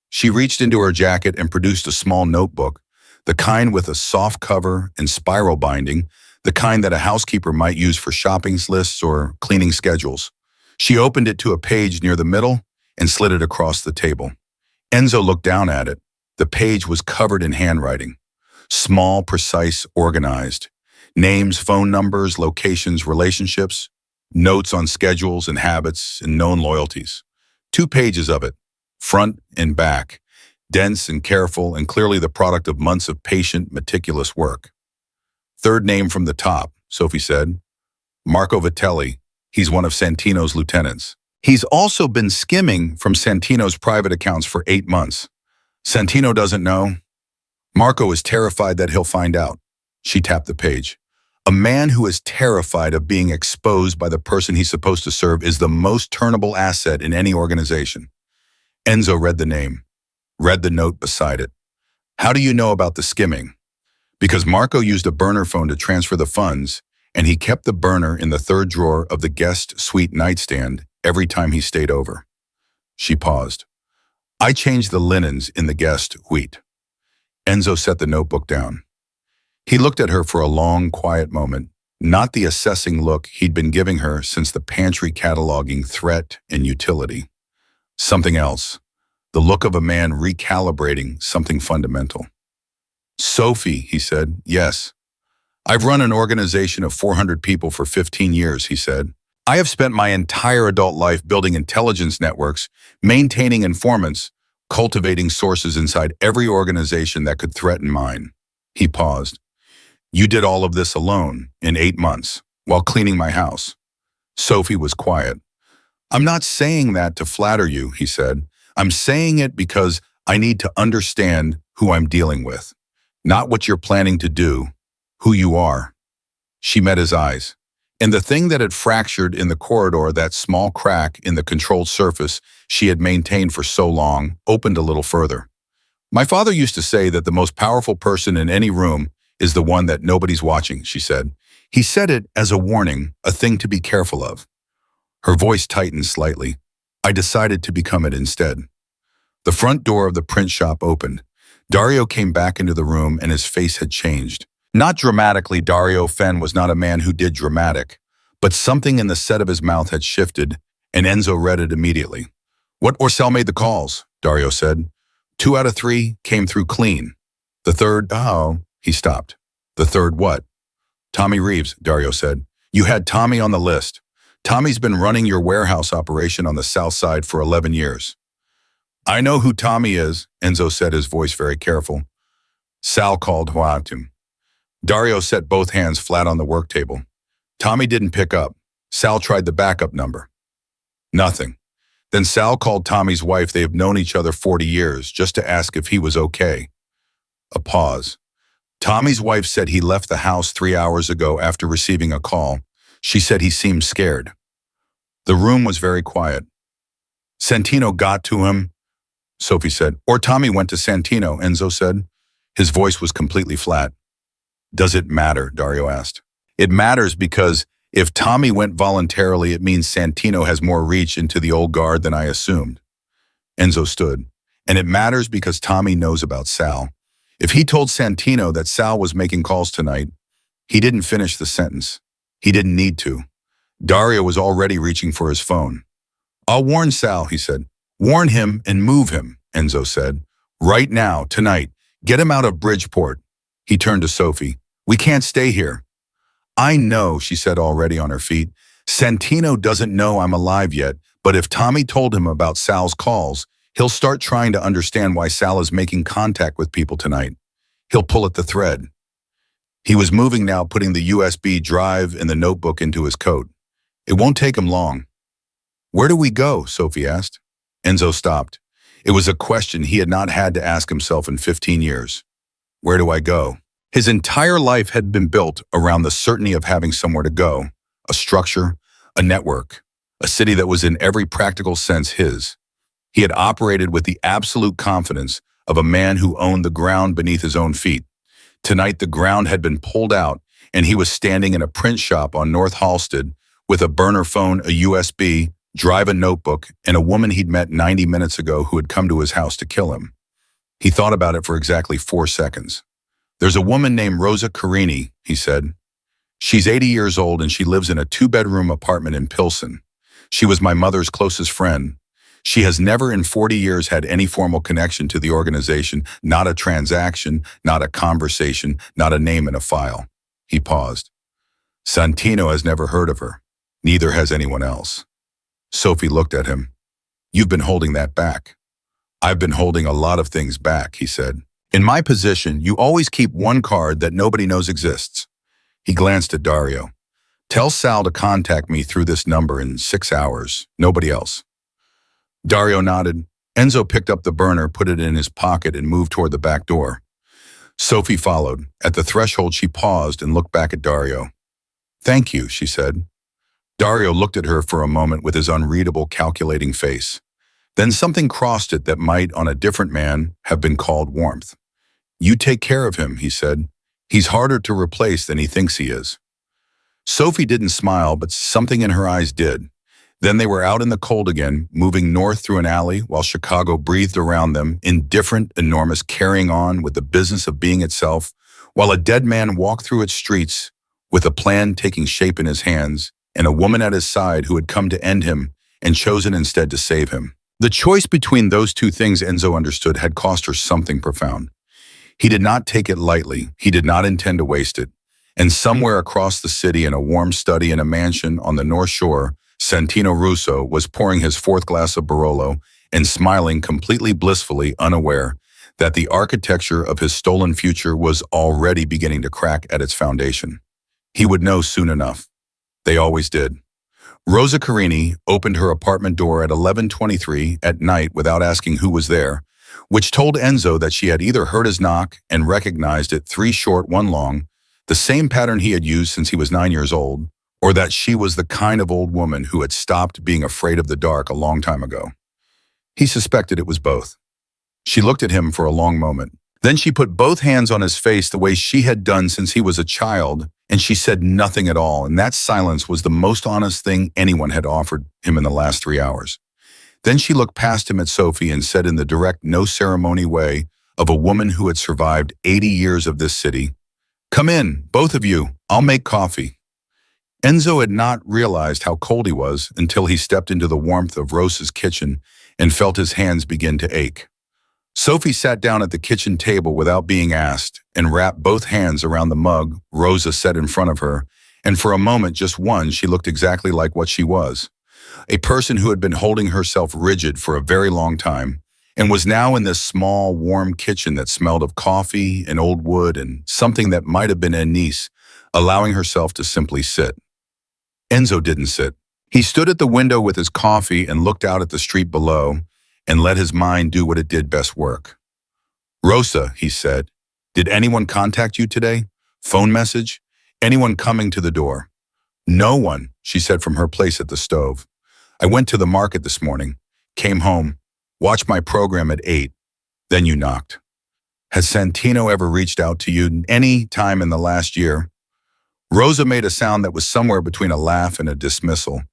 She reached into her jacket and produced a small notebook, the kind with a soft cover and spiral binding, the kind that a housekeeper might use for shopping lists or cleaning schedules. She opened it to a page near the middle and slid it across the table. Enzo looked down at it. The page was covered in handwriting. Small, precise, organized. Names, phone numbers, locations, relationships, notes on schedules and habits and known loyalties. 2 pages of it, front and back, dense and careful and clearly the product of months of patient, meticulous work. 3rd name from the top, Sophie said. Marco Vitelli. He's one of Santino's lieutenants. He's also been skimming from Santino's private accounts for 8 months. Santino doesn't know. Marco is terrified that he'll find out. She tapped the page. A man who is terrified of being exposed by the person he's supposed to serve is the most turnable asset in any organization. Enzo read the name, read the note beside it. How do you know about the skimming? Because Marco used a burner phone to transfer the funds, and he kept the burner in the 3rd drawer of the guest suite nightstand every time he stayed over. She paused. I changed the linens in the guest suite. Enzo set the notebook down. He looked at her for a long, quiet moment, not the assessing look he'd been giving her since the pantry cataloging threat and utility. Something else, the look of a man recalibrating something fundamental. Sophie, he said, yes. I've run an organization of 400 people for 15 years, he said. I have spent my entire adult life building intelligence networks, maintaining informants, cultivating sources inside every organization that could threaten mine. He paused. You did all of this alone in 8 months while cleaning my house. Sophie was quiet. I'm not saying that to flatter you, he said. I'm saying it because I need to understand who I'm dealing with. Not what you're planning to do, who you are. She met his eyes. And the thing that had fractured in the corridor, that small crack in the controlled surface she had maintained for so long, opened a little further. My father used to say that the most powerful person in any room is the one that nobody's watching, she said. He said it as a warning, a thing to be careful of. Her voice tightened slightly. I decided to become it instead. The front door of the print shop opened. Dario came back into the room and his face had changed. Not dramatically, Dario Fenn was not a man who did dramatic, but something in the set of his mouth had shifted, and Enzo read it immediately. What Orcel made the calls, Dario said. 2 out of 3 came through clean. The third, he stopped. The third what? Tommy Reeves, Dario said. You had Tommy on the list. Tommy's been running your warehouse operation on the south side for 11 years. I know who Tommy is, Enzo said, his voice very careful. Sal called Joaquim. Dario set both hands flat on the work table. Tommy didn't pick up. Sal tried the backup number. Nothing. Then Sal called Tommy's wife. They have known each other 40 years, just to ask if he was okay. A pause. Tommy's wife said he left the house 3 hours ago after receiving a call. She said he seemed scared. The room was very quiet. Santino got to him, Sophie said. Or Tommy went to Santino, Enzo said. His voice was completely flat. Does it matter? Dario asked. It matters because if Tommy went voluntarily, it means Santino has more reach into the old guard than I assumed. Enzo stood. And it matters because Tommy knows about Sal. If he told Santino that Sal was making calls tonight, he didn't finish the sentence. He didn't need to. Dario was already reaching for his phone. I'll warn Sal, he said. Warn him and move him, Enzo said. Right now, tonight. Get him out of Bridgeport. He turned to Sophie. We can't stay here. I know, she said, already on her feet. Santino doesn't know I'm alive yet, but if Tommy told him about Sal's calls, he'll start trying to understand why Sal is making contact with people tonight. He'll pull at the thread. He was moving now, putting the USB drive and the notebook into his coat. It won't take him long. Where do we go? Sophie asked. Enzo stopped. It was a question he had not had to ask himself in 15 years. Where do I go? His entire life had been built around the certainty of having somewhere to go, a structure, a network, a city that was in every practical sense his. He had operated with the absolute confidence of a man who owned the ground beneath his own feet. Tonight the ground had been pulled out and he was standing in a print shop on North Halsted with a burner phone, a USB, drive, a notebook, and a woman he'd met 90 minutes ago who had come to his house to kill him. He thought about it for exactly 4 seconds. There's a woman named Rosa Carini, he said. She's 80 years old and she lives in a 2-bedroom apartment in Pilsen. She was my mother's closest friend. She has never in 40 years had any formal connection to the organization, not a transaction, not a conversation, not a name in a file. He paused. Santino has never heard of her. Neither has anyone else. Sophie looked at him. You've been holding that back. I've been holding a lot of things back, he said. In my position, you always keep one card that nobody knows exists. He glanced at Dario. Tell Sal to contact me through this number in 6 hours. Nobody else. Dario nodded. Enzo picked up the burner, put it in his pocket, and moved toward the back door. Sophie followed. At the threshold, she paused and looked back at Dario. Thank you, she said. Dario looked at her for a moment with his unreadable, calculating face. Then something crossed it that might, on a different man, have been called warmth. You take care of him, he said. He's harder to replace than he thinks he is. Sophie didn't smile, but something in her eyes did. Then they were out in the cold again, moving north through an alley while Chicago breathed around them, indifferent, enormous, carrying on with the business of being itself, while a dead man walked through its streets with a plan taking shape in his hands and a woman at his side who had come to end him and chosen instead to save him. The choice between those two things, Enzo understood, had cost her something profound. He did not take it lightly. He did not intend to waste it. And somewhere across the city in a warm study in a mansion on the North Shore, Santino Russo was pouring his 4th glass of Barolo and smiling completely blissfully, unaware that the architecture of his stolen future was already beginning to crack at its foundation. He would know soon enough. They always did. Rosa Carini opened her apartment door at 11:23 at night without asking who was there, which told Enzo that she had either heard his knock and recognized it, 3 short, 1 long, the same pattern he had used since he was 9 years old, or that she was the kind of old woman who had stopped being afraid of the dark a long time ago. He suspected it was both. She looked at him for a long moment. Then she put both hands on his face the way she had done since he was a child, and she said nothing at all, and that silence was the most honest thing anyone had offered him in the last 3 hours. Then she looked past him at Sophie and said in the direct, no-ceremony way of a woman who had survived 80 years of this city, "Come in, both of you. I'll make coffee." Enzo had not realized how cold he was until he stepped into the warmth of Rosa's kitchen and felt his hands begin to ache. Sophie sat down at the kitchen table without being asked and wrapped both hands around the mug Rosa set in front of her, and for a moment, just one, she looked exactly like what she was. A person who had been holding herself rigid for a very long time and was now in this small, warm kitchen that smelled of coffee and old wood and something that might have been anise, allowing herself to simply sit. Enzo didn't sit. He stood at the window with his coffee and looked out at the street below and let his mind do what it did best work. "Rosa," he said, "did anyone contact you today? Phone message? Anyone coming to the door?" "No one," she said from her place at the stove. "I went to the market this morning, came home, watched my program at 8, then you knocked. Has Santino ever reached out to you any time in the last year?" Rosa made a sound that was somewhere between a laugh and a dismissal.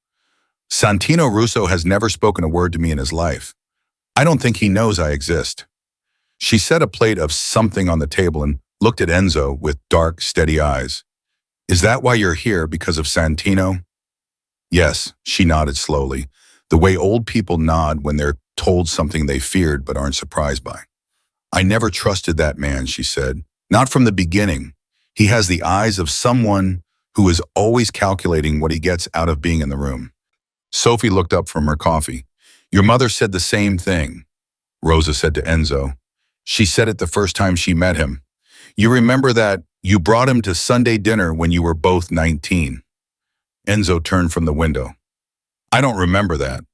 "Santino Russo has never spoken a word to me in his life. I don't think he knows I exist." She set a plate of something on the table and looked at Enzo with dark, steady eyes. "Is that why you're here, because of Santino?" "Yes," she nodded slowly, the way old people nod when they're told something they feared but aren't surprised by. "I never trusted that man," she said. "Not from the beginning. He has the eyes of someone who is always calculating what he gets out of being in the room." Sophie looked up from her coffee. "Your mother said the same thing," Rosa said to Enzo. "She said it the first time she met him. You remember that you brought him to Sunday dinner when you were both 19. Enzo turned from the window. "I don't remember that.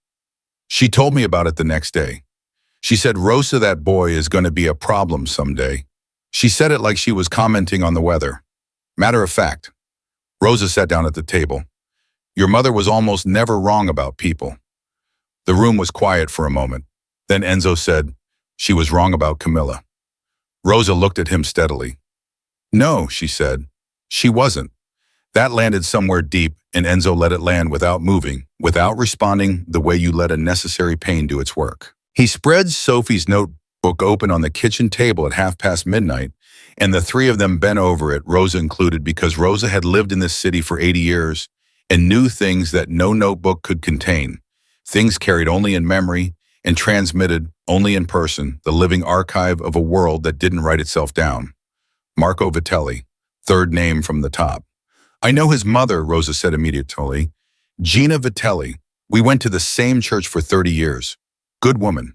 She told me about it the next day. She said, 'Rosa, that boy is going to be a problem someday.' She said it like she was commenting on the weather. Matter of fact." Rosa sat down at the table. "Your mother was almost never wrong about people." The room was quiet for a moment. Then Enzo said, "She was wrong about Camilla." Rosa looked at him steadily. "No," she said, "she wasn't." That landed somewhere deep, and Enzo let it land without moving, without responding the way you let a necessary pain do its work. He spread Sophie's notebook open on the kitchen table at midnight, and the three of them bent over it, Rosa included, because Rosa had lived in this city for 80 years and knew things that no notebook could contain, things carried only in memory and transmitted only in person, the living archive of a world that didn't write itself down. Marco Vitelli, third name from the top. "I know his mother," Rosa said immediately. "Gina Vitelli. We went to the same church for 30 years. Good woman.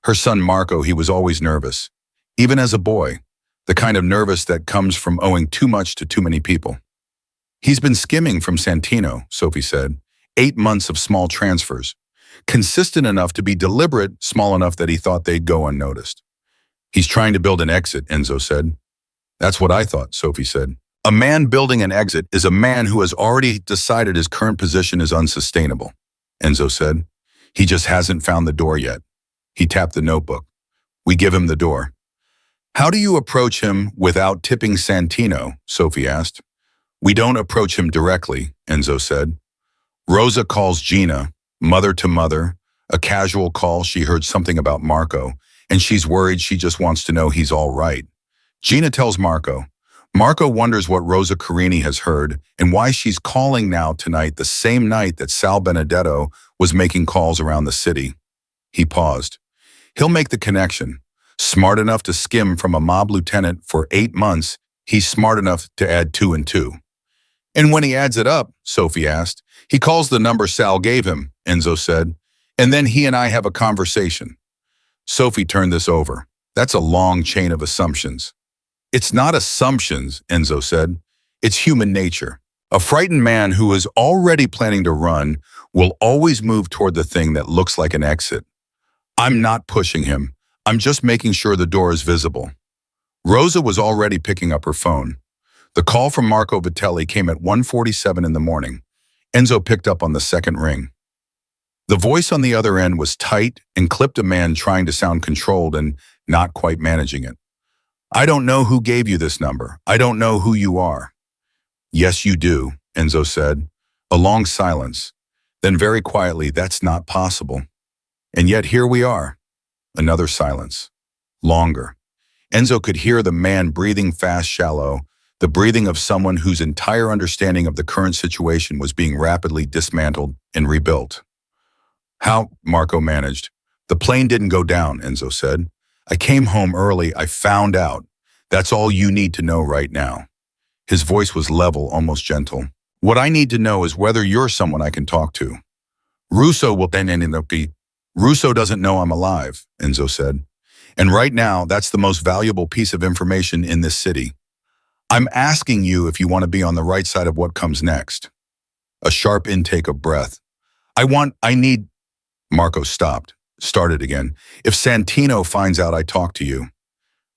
Her son Marco, he was always nervous. Even as a boy, the kind of nervous that comes from owing too much to too many people." "He's been skimming from Santino," Sophie said. 8 months of small transfers. Consistent enough to be deliberate, small enough that he thought they'd go unnoticed. "He's trying to build an exit," Enzo said. "That's what I thought," Sophie said. "A man building an exit is a man who has already decided his current position is unsustainable," Enzo said. "He just hasn't found the door yet." He tapped the notebook. "We give him the door." "How do you approach him without tipping Santino?" Sophie asked. "We don't approach him directly," Enzo said. Rosa calls Gina, mother to mother, a casual call. She heard something about Marco, and she's worried. She just wants to know he's all right. Gina tells Marco. Marco wonders what Rosa Carini has heard and why she's calling now tonight, the same night that Sal Benedetto was making calls around the city. He paused. He'll make the connection. Smart enough to skim from a mob lieutenant for 8 months, he's smart enough to add 2 and 2. "And when he adds it up," Sophie asked, "he calls the number Sal gave him," Enzo said, "and then he and I have a conversation." Sophie turned this over. "That's a long chain of assumptions." "It's not assumptions," Enzo said. "It's human nature. A frightened man who is already planning to run will always move toward the thing that looks like an exit. I'm not pushing him. I'm just making sure the door is visible." Rosa was already picking up her phone. The call from Marco Vitelli came at 1:47 in the morning. Enzo picked up on the second ring. The voice on the other end was tight and clipped a man trying to sound controlled and not quite managing it. I don't know who gave you this number. I don't know who you are. Yes, you do, Enzo said. A long silence. Then very quietly, that's not possible. And yet here we are. Another silence. Longer. Enzo could hear the man breathing fast, shallow, the breathing of someone whose entire understanding of the current situation was being rapidly dismantled and rebuilt. How? Marco managed. The plane didn't go down, Enzo said. I came home early. I found out. That's all you need to know right now. His voice was level, almost gentle. What I need to know is whether you're someone I can talk to. Russo will then end up be. Russo doesn't know I'm alive, Enzo said. And right now, that's the most valuable piece of information in this city. I'm asking you if you want to be on the right side of what comes next. A sharp intake of breath. I need. Marco stopped, started again. If Santino finds out I talked to you.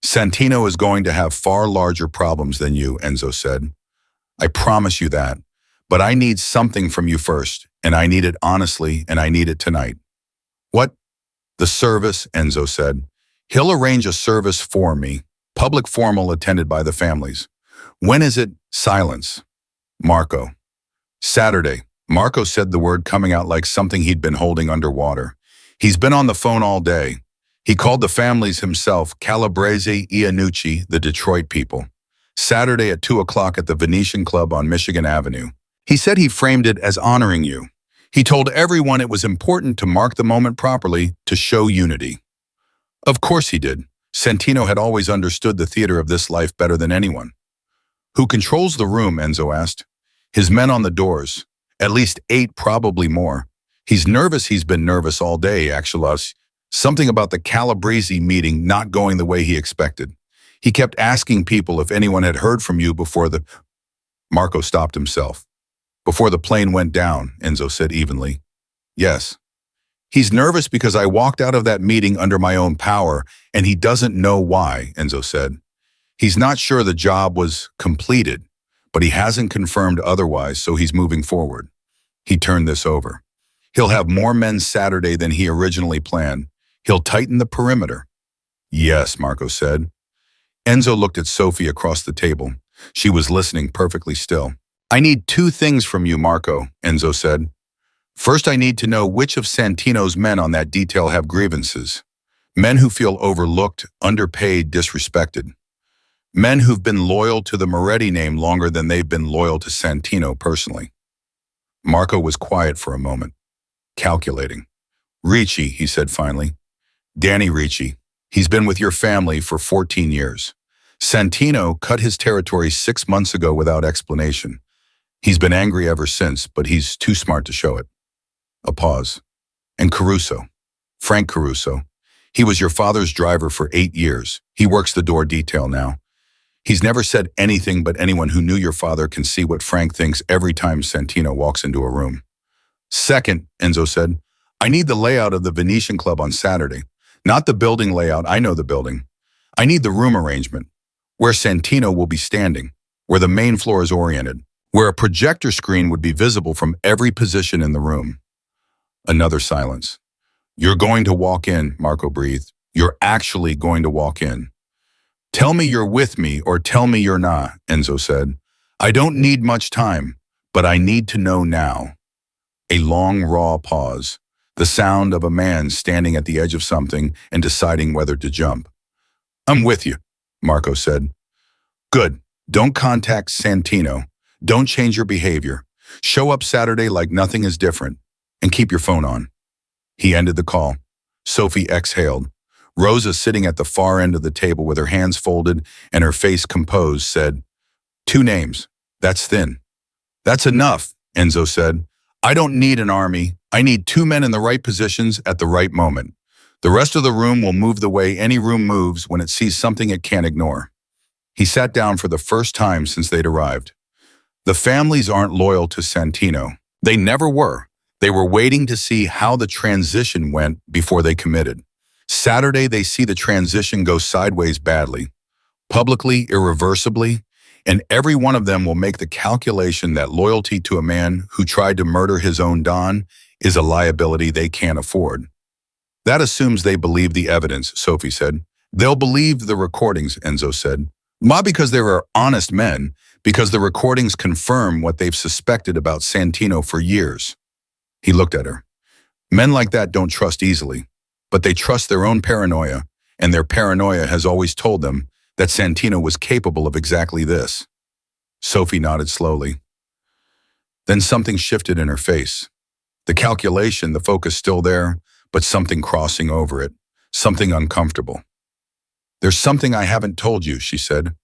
Santino is going to have far larger problems than you, Enzo said. I promise you that. But I need something from you first, and I need it honestly, and I need it tonight. What? The service, Enzo said. He'll arrange a service for me, public formal attended by the families. When is it? Silence. Marco. Saturday. Marco said the word coming out like something he'd been holding underwater. He's been on the phone all day. He called the families himself, Calabrese, Iannucci, the Detroit people. Saturday at 2 o'clock at the Venetian Club on Michigan Avenue. He said he framed it as honoring you. He told everyone it was important to mark the moment properly to show unity. Of course he did. Santino had always understood the theater of this life better than anyone. Who controls the room, Enzo asked. His men on the doors. At least 8, probably more. He's nervous. He's been nervous all day, actually. Something about the Calabrese meeting not going the way he expected. He kept asking people if anyone had heard from you before the... Marco stopped himself. Before the plane went down, Enzo said evenly. Yes. He's nervous because I walked out of that meeting under my own power, and he doesn't know why, Enzo said. He's not sure the job was completed, but he hasn't confirmed otherwise, so he's moving forward. He turned this over. He'll have more men Saturday than he originally planned. He'll tighten the perimeter. Yes, Marco said. Enzo looked at Sophie across the table. She was listening perfectly still. I need 2 things from you, Marco, Enzo said. First, I need to know which of Santino's men on that detail have grievances. Men who feel overlooked, underpaid, disrespected. Men who've been loyal to the Moretti name longer than they've been loyal to Santino personally. Marco was quiet for a moment, calculating. Ricci, he said finally. Danny Ricci. He's been with your family for 14 years. Santino cut his territory 6 months ago without explanation. He's been angry ever since, but he's too smart to show it. A pause. And Caruso. Frank Caruso. He was your father's driver for 8 years. He works the door detail now. He's never said anything, but anyone who knew your father can see what Frank thinks every time Santino walks into a room. Second, Enzo said, I need the layout of the Venetian Club on Saturday. Not the building layout, I know the building. I need the room arrangement, where Santino will be standing, where the main floor is oriented, where a projector screen would be visible from every position in the room. Another silence. You're going to walk in, Marco breathed. You're actually going to walk in. Tell me you're with me or tell me you're not, Enzo said. I don't need much time, but I need to know now. A long, raw pause. The sound of a man standing at the edge of something and deciding whether to jump. I'm with you, Marco said. Good. Don't contact Santino. Don't change your behavior. Show up Saturday like nothing is different. And keep your phone on. He ended the call. Sophie exhaled. Rosa, sitting at the far end of the table with her hands folded and her face composed, said, 2 names. That's thin. That's enough, Enzo said. I don't need an army. I need 2 men in the right positions at the right moment. The rest of the room will move the way any room moves when it sees something it can't ignore. He sat down for the first time since they'd arrived. The families aren't loyal to Santino. They never were. They were waiting to see how the transition went before they committed. Saturday, they see the transition go sideways badly, publicly, irreversibly, And every one of them will make the calculation that loyalty to a man who tried to murder his own Don is a liability they can't afford. That assumes they believe the evidence, Sophie said. They'll believe the recordings, Enzo said. Not because they are honest men, because the recordings confirm what they've suspected about Santino for years. He looked at her. Men like that don't trust easily, but they trust their own paranoia, and their paranoia has always told them that Santino was capable of exactly this. Sophie nodded slowly. Then something shifted in her face. The calculation, the focus still there, but something crossing over it, something uncomfortable. There's something I haven't told you, she said.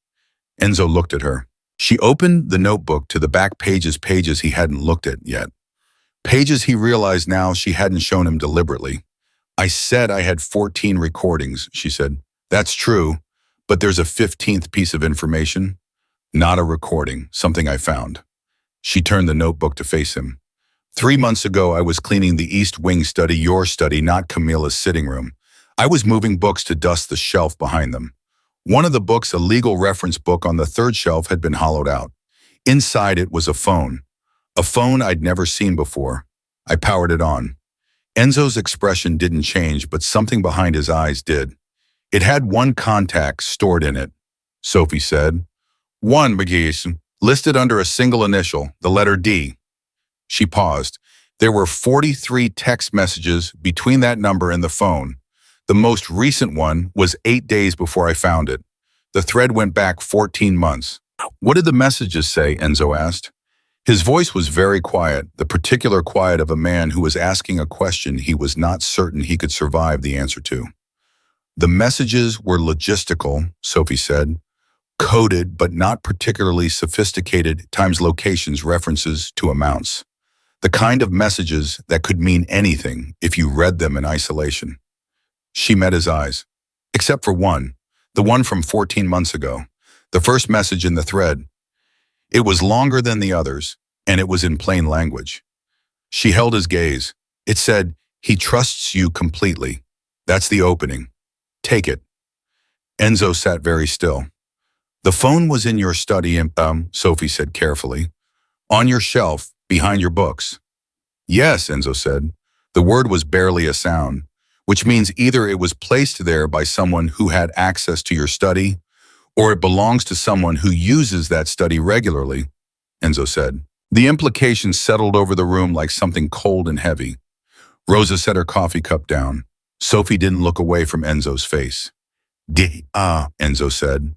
Enzo looked at her. She opened the notebook to the back pages he hadn't looked at yet. Pages he realized now she hadn't shown him deliberately. I said I had 14 recordings, she said. That's true, but there's a 15th piece of information. Not a recording, something I found. She turned the notebook to face him. 3 months ago, I was cleaning the East Wing study, your study, not Camilla's sitting room. I was moving books to dust the shelf behind them. One of the books, a legal reference book on the third shelf, had been hollowed out. Inside it was a phone I'd never seen before. I powered it on. Enzo's expression didn't change, but something behind his eyes did. It had one contact stored in it, Sophie said. One, McGee, listed under a single initial, the letter D. She paused. There were 43 text messages between that number and the phone. The most recent one was 8 days before I found it. The thread went back 14 months. What did the messages say? Enzo asked. His voice was very quiet, the particular quiet of a man who was asking a question he was not certain he could survive the answer to. The messages were logistical, Sophie said, coded but not particularly sophisticated, times locations, references to amounts. The kind of messages that could mean anything if you read them in isolation. She met his eyes. Except for one, the one from 14 months ago, the first message in the thread. It was longer than the others, and it was in plain language. She held his gaze. It said, he trusts you completely. That's the opening. Take it. Enzo sat very still. The phone was in your study, Sophie said carefully. On your shelf, behind your books. Yes, Enzo said. The word was barely a sound, which means either it was placed there by someone who had access to your study, or it belongs to someone who uses that study regularly, Enzo said. The implication settled over the room like something cold and heavy. Rosa set her coffee cup down. Sophie didn't look away from Enzo's face. Enzo said.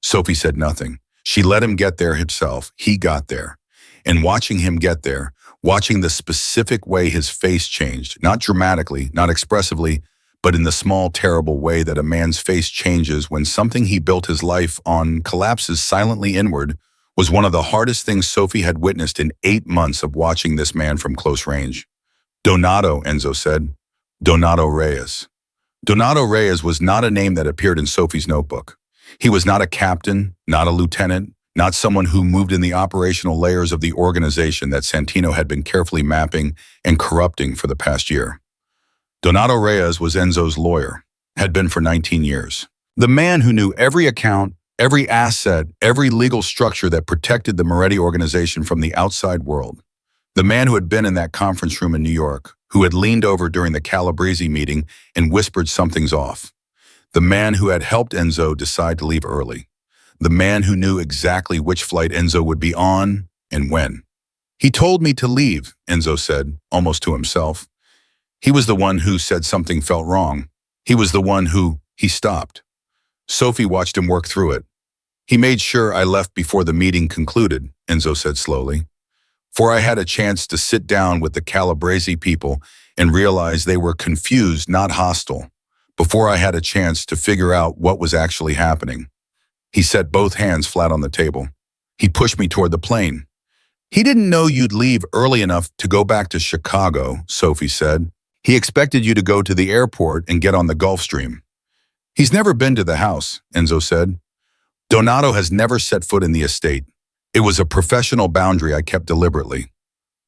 Sophie said nothing. She let him get there himself. He got there. And watching him get there, watching the specific way his face changed, not dramatically, not expressively, but in the small, terrible way that a man's face changes when something he built his life on collapses silently inward, was one of the hardest things Sophie had witnessed in 8 months of watching this man from close range. Donato, Enzo said. Donato Reyes. Donato Reyes was not a name that appeared in Sophie's notebook. He was not a captain, not a lieutenant, not someone who moved in the operational layers of the organization that Santino had been carefully mapping and corrupting for the past year. Donato Reyes was Enzo's lawyer, had been for 19 years. The man who knew every account, every asset, every legal structure that protected the Moretti organization from the outside world. The man who had been in that conference room in New York, who had leaned over during the Calabrese meeting and whispered something's off. The man who had helped Enzo decide to leave early. The man who knew exactly which flight Enzo would be on and when. He told me to leave, Enzo said, almost to himself. He was the one who said something felt wrong. He was the one who, he stopped. Sophie watched him work through it. He made sure I left before the meeting concluded, Enzo said slowly. For I had a chance to sit down with the Calabrese people and realize they were confused, not hostile. Before I had a chance to figure out what was actually happening. He set both hands flat on the table. He pushed me toward the plane. He didn't know you'd leave early enough to go back to Chicago, Sophie said. He expected you to go to the airport and get on the Gulfstream. He's never been to the house, Enzo said. Donato has never set foot in the estate. It was a professional boundary I kept deliberately.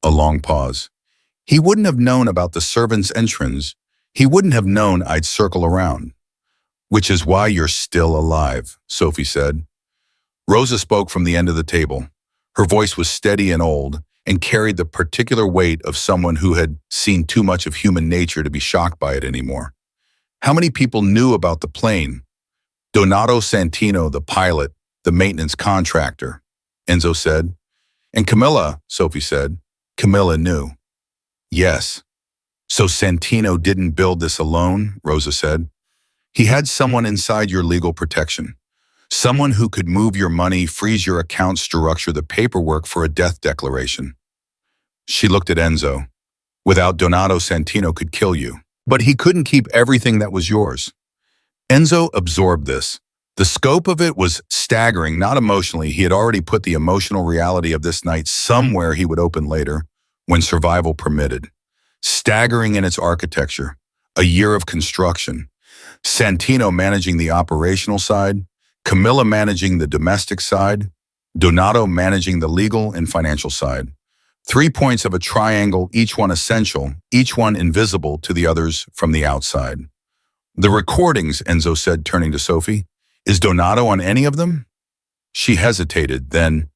A long pause. He wouldn't have known about the servant's entrance. He wouldn't have known I'd circle around. Which is why you're still alive, Sophie said. Rosa spoke from the end of the table. Her voice was steady and old, and carried the particular weight of someone who had seen too much of human nature to be shocked by it anymore. How many people knew about the plane? Donato Santino, the pilot, the maintenance contractor, Enzo said. And Camilla, Sophie said. Camilla knew. Yes. So Santino didn't build this alone, Rosa said. He had someone inside your legal protection. Someone who could move your money, freeze your account, structure the paperwork for a death declaration. She looked at Enzo. Without Donato, Santino could kill you. But he couldn't keep everything that was yours. Enzo absorbed this. The scope of it was staggering, not emotionally. He had already put the emotional reality of this night somewhere he would open later, when survival permitted. Staggering in its architecture. A year of construction. Santino managing the operational side, Camilla managing the domestic side, Donato managing the legal and financial side. 3 points of a triangle, each one essential, each one invisible to the others from the outside. The recordings, Enzo said, turning to Sophie. Is Donato on any of them? She hesitated, then,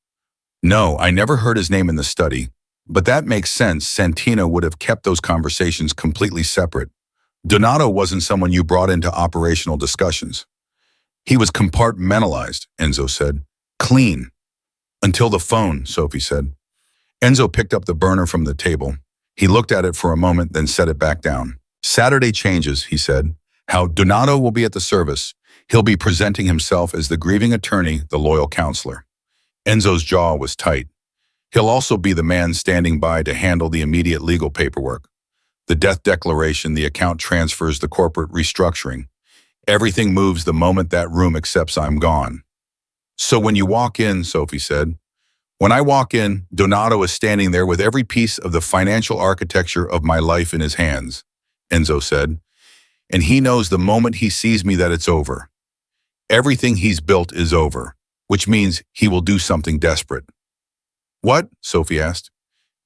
no, I never heard his name in the study, but that makes sense. Santino would have kept those conversations completely separate. Donato wasn't someone you brought into operational discussions. He was compartmentalized, Enzo said. Clean. Until the phone, Sophie said. Enzo picked up the burner from the table. He looked at it for a moment, then set it back down. Saturday changes, he said. How Donato will be at the service. He'll be presenting himself as the grieving attorney, the loyal counselor. Enzo's jaw was tight. He'll also be the man standing by to handle the immediate legal paperwork. The death declaration, the account transfers, the corporate restructuring. Everything moves the moment that room accepts I'm gone. So when you walk in, Sophie said, when I walk in, Donato is standing there with every piece of the financial architecture of my life in his hands, Enzo said. And he knows the moment he sees me that it's over. Everything he's built is over, which means he will do something desperate. What? Sophie asked.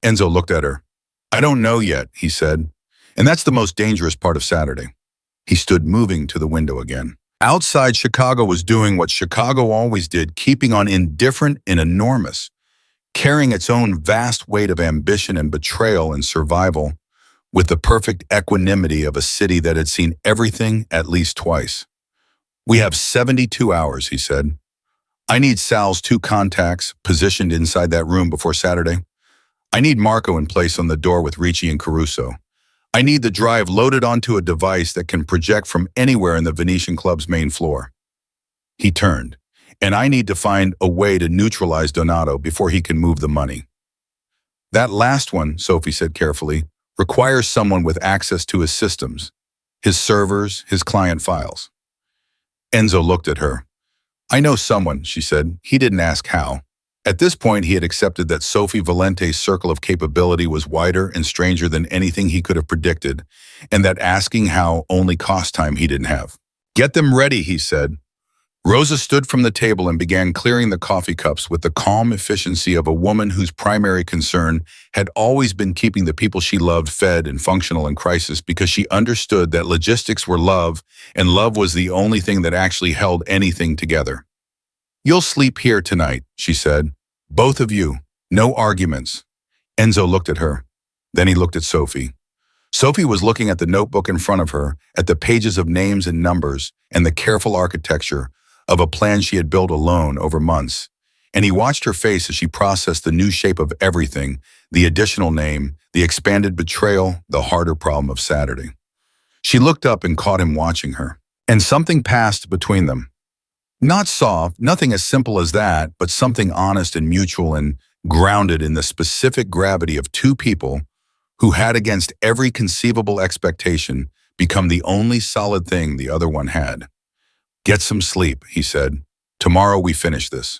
Enzo looked at her. I don't know yet, he said. And that's the most dangerous part of Saturday. He stood moving to the window again. Outside, Chicago was doing what Chicago always did, keeping on indifferent and enormous, carrying its own vast weight of ambition and betrayal and survival with the perfect equanimity of a city that had seen everything at least twice. We have 72 hours, he said. I need Sal's 2 contacts positioned inside that room before Saturday. I need Marco in place on the door with Ricci and Caruso. I need the drive loaded onto a device that can project from anywhere in the Venetian Club's main floor. He turned, and I need to find a way to neutralize Donato before he can move the money. That last one, Sophie said carefully, requires someone with access to his systems, his servers, his client files. Enzo looked at her. I know someone, she said. He didn't ask how. At this point, he had accepted that Sophie Valente's circle of capability was wider and stranger than anything he could have predicted, and that asking how only cost time he didn't have. Get them ready, he said. Rosa stood from the table and began clearing the coffee cups with the calm efficiency of a woman whose primary concern had always been keeping the people she loved fed and functional in crisis, because she understood that logistics were love, and love was the only thing that actually held anything together. You'll sleep here tonight, she said. Both of you. No arguments. Enzo looked at her. Then he looked at Sophie. Sophie was looking at the notebook in front of her, at the pages of names and numbers, and the careful architecture of a plan she had built alone over months. And he watched her face as she processed the new shape of everything, the additional name, the expanded betrayal, the harder problem of Saturday. She looked up and caught him watching her. And something passed between them. Not soft, nothing as simple as that, but something honest and mutual and grounded in the specific gravity of 2 people who had, against every conceivable expectation, become the only solid thing the other one had. Get some sleep, he said. Tomorrow we finish this.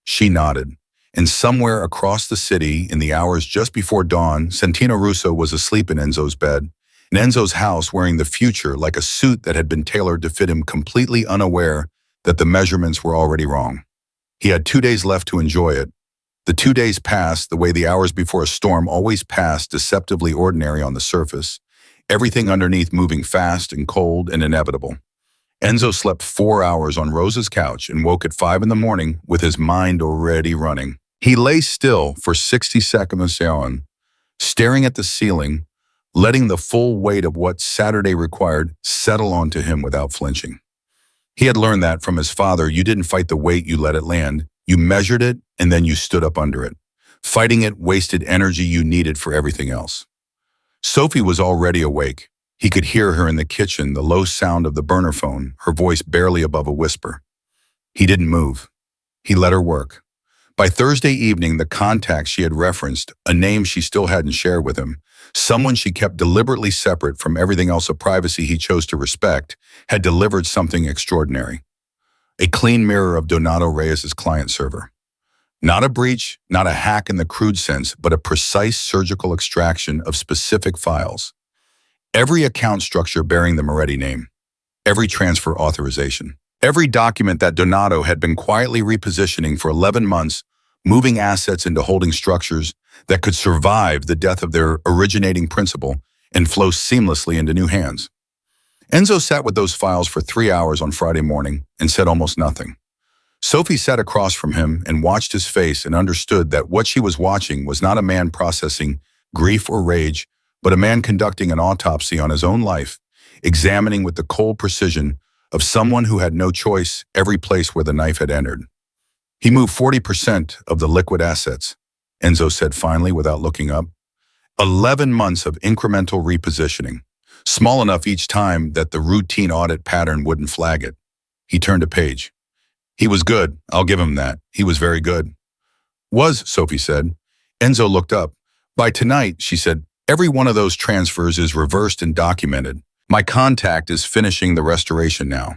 She nodded, and somewhere across the city, in the hours just before dawn, Santino Russo was asleep in Enzo's bed, in Enzo's house, wearing the future like a suit that had been tailored to fit him, completely unaware that the measurements were already wrong. He had 2 days left to enjoy it. The 2 days passed the way the hours before a storm always passed, deceptively ordinary on the surface, everything underneath moving fast and cold and inevitable. Enzo slept 4 hours on Rosa's couch and woke at 5 in the morning with his mind already running. He lay still for 60 seconds on, staring at the ceiling, letting the full weight of what Saturday required settle onto him without flinching. He had learned that from his father: you didn't fight the weight, you let it land. You measured it, and then you stood up under it. Fighting it wasted energy you needed for everything else. Sophie was already awake. He could hear her in the kitchen, the low sound of the burner phone, her voice barely above a whisper. He didn't move. He let her work. By Thursday evening, the contact she had referenced, a name she still hadn't shared with him, someone she kept deliberately separate from everything else of privacy he chose to respect, had delivered something extraordinary. A clean mirror of Donato Reyes's client server. Not a breach, not a hack in the crude sense, but a precise surgical extraction of specific files. Every account structure bearing the Moretti name. Every transfer authorization. Every document that Donato had been quietly repositioning for 11 months, moving assets into holding structures that could survive the death of their originating principal and flow seamlessly into new hands. Enzo sat with those files for 3 hours on Friday morning and said almost nothing. Sophie sat across from him and watched his face and understood that what she was watching was not a man processing grief or rage, but a man conducting an autopsy on his own life, examining with the cold precision of someone who had no choice every place where the knife had entered. He moved 40% of the liquid assets, Enzo said finally without looking up. 11 months of incremental repositioning, small enough each time that the routine audit pattern wouldn't flag it. He turned a page. He was good, I'll give him that. He was very good. Was, Sophie said. Enzo looked up. By tonight, she said, every one of those transfers is reversed and documented. My contact is finishing the restoration now.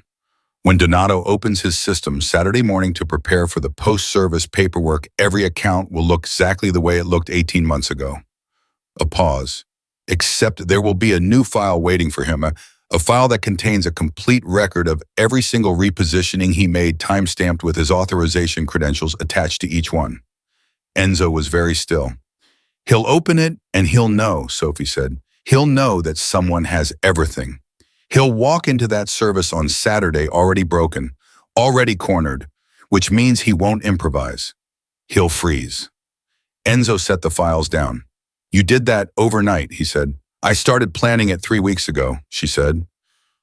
When Donato opens his system Saturday morning to prepare for the post-service paperwork, every account will look exactly the way it looked 18 months ago. A pause. Except there will be a new file waiting for him, a file that contains a complete record of every single repositioning he made, time-stamped with his authorization credentials attached to each one. Enzo was very still. He'll open it and he'll know, Sophie said. He'll know that someone has everything. He'll walk into that service on Saturday already broken, already cornered, which means he won't improvise. He'll freeze. Enzo set the files down. You did that overnight, he said. I started planning it 3 weeks ago, she said.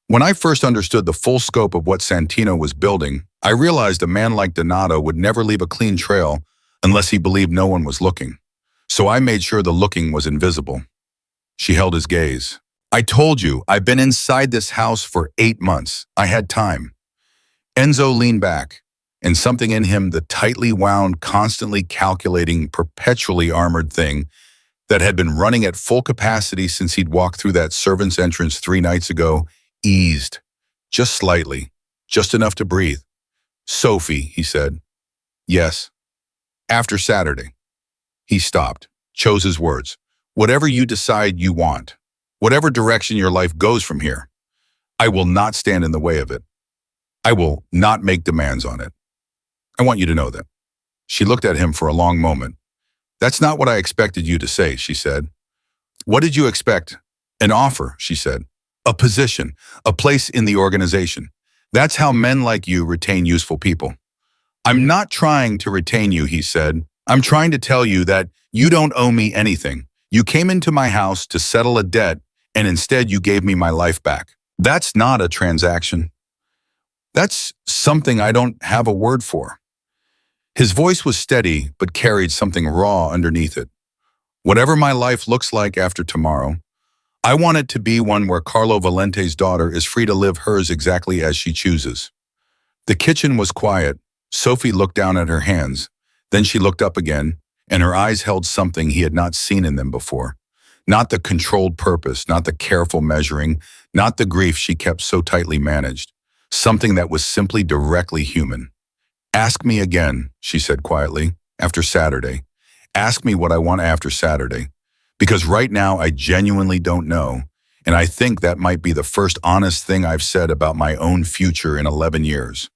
When I first understood the full scope of what Santino was building, I realized a man like Donato would never leave a clean trail unless he believed no one was looking. So I made sure the looking was invisible. She held his gaze. I told you, I've been inside this house for 8 months. I had time. Enzo leaned back, and something in him, the tightly wound, constantly calculating, perpetually armored thing that had been running at full capacity since he'd walked through that servant's entrance 3 nights ago, eased. Just slightly. Just enough to breathe. Sophie, he said. Yes. After Saturday. He stopped, chose his words. Whatever you decide you want. Whatever direction your life goes from here, I will not stand in the way of it. I will not make demands on it. I want you to know that. She looked at him for a long moment. That's not what I expected you to say, she said. What did you expect? An offer, she said. A position, a place in the organization. That's how men like you retain useful people. I'm not trying to retain you, he said. I'm trying to tell you that you don't owe me anything. You came into my house to settle a debt, and instead you gave me my life back. That's not a transaction. That's something I don't have a word for. His voice was steady, but carried something raw underneath it. Whatever my life looks like after tomorrow, I want it to be one where Carlo Valente's daughter is free to live hers exactly as she chooses. The kitchen was quiet. Sophie looked down at her hands. Then she looked up again, and her eyes held something he had not seen in them before. Not the controlled purpose, not the careful measuring, not the grief she kept so tightly managed. Something that was simply directly human. Ask me again, she said quietly, after Saturday. Ask me what I want after Saturday. Because right now I genuinely don't know, and I think that might be the first honest thing I've said about my own future in 11 years.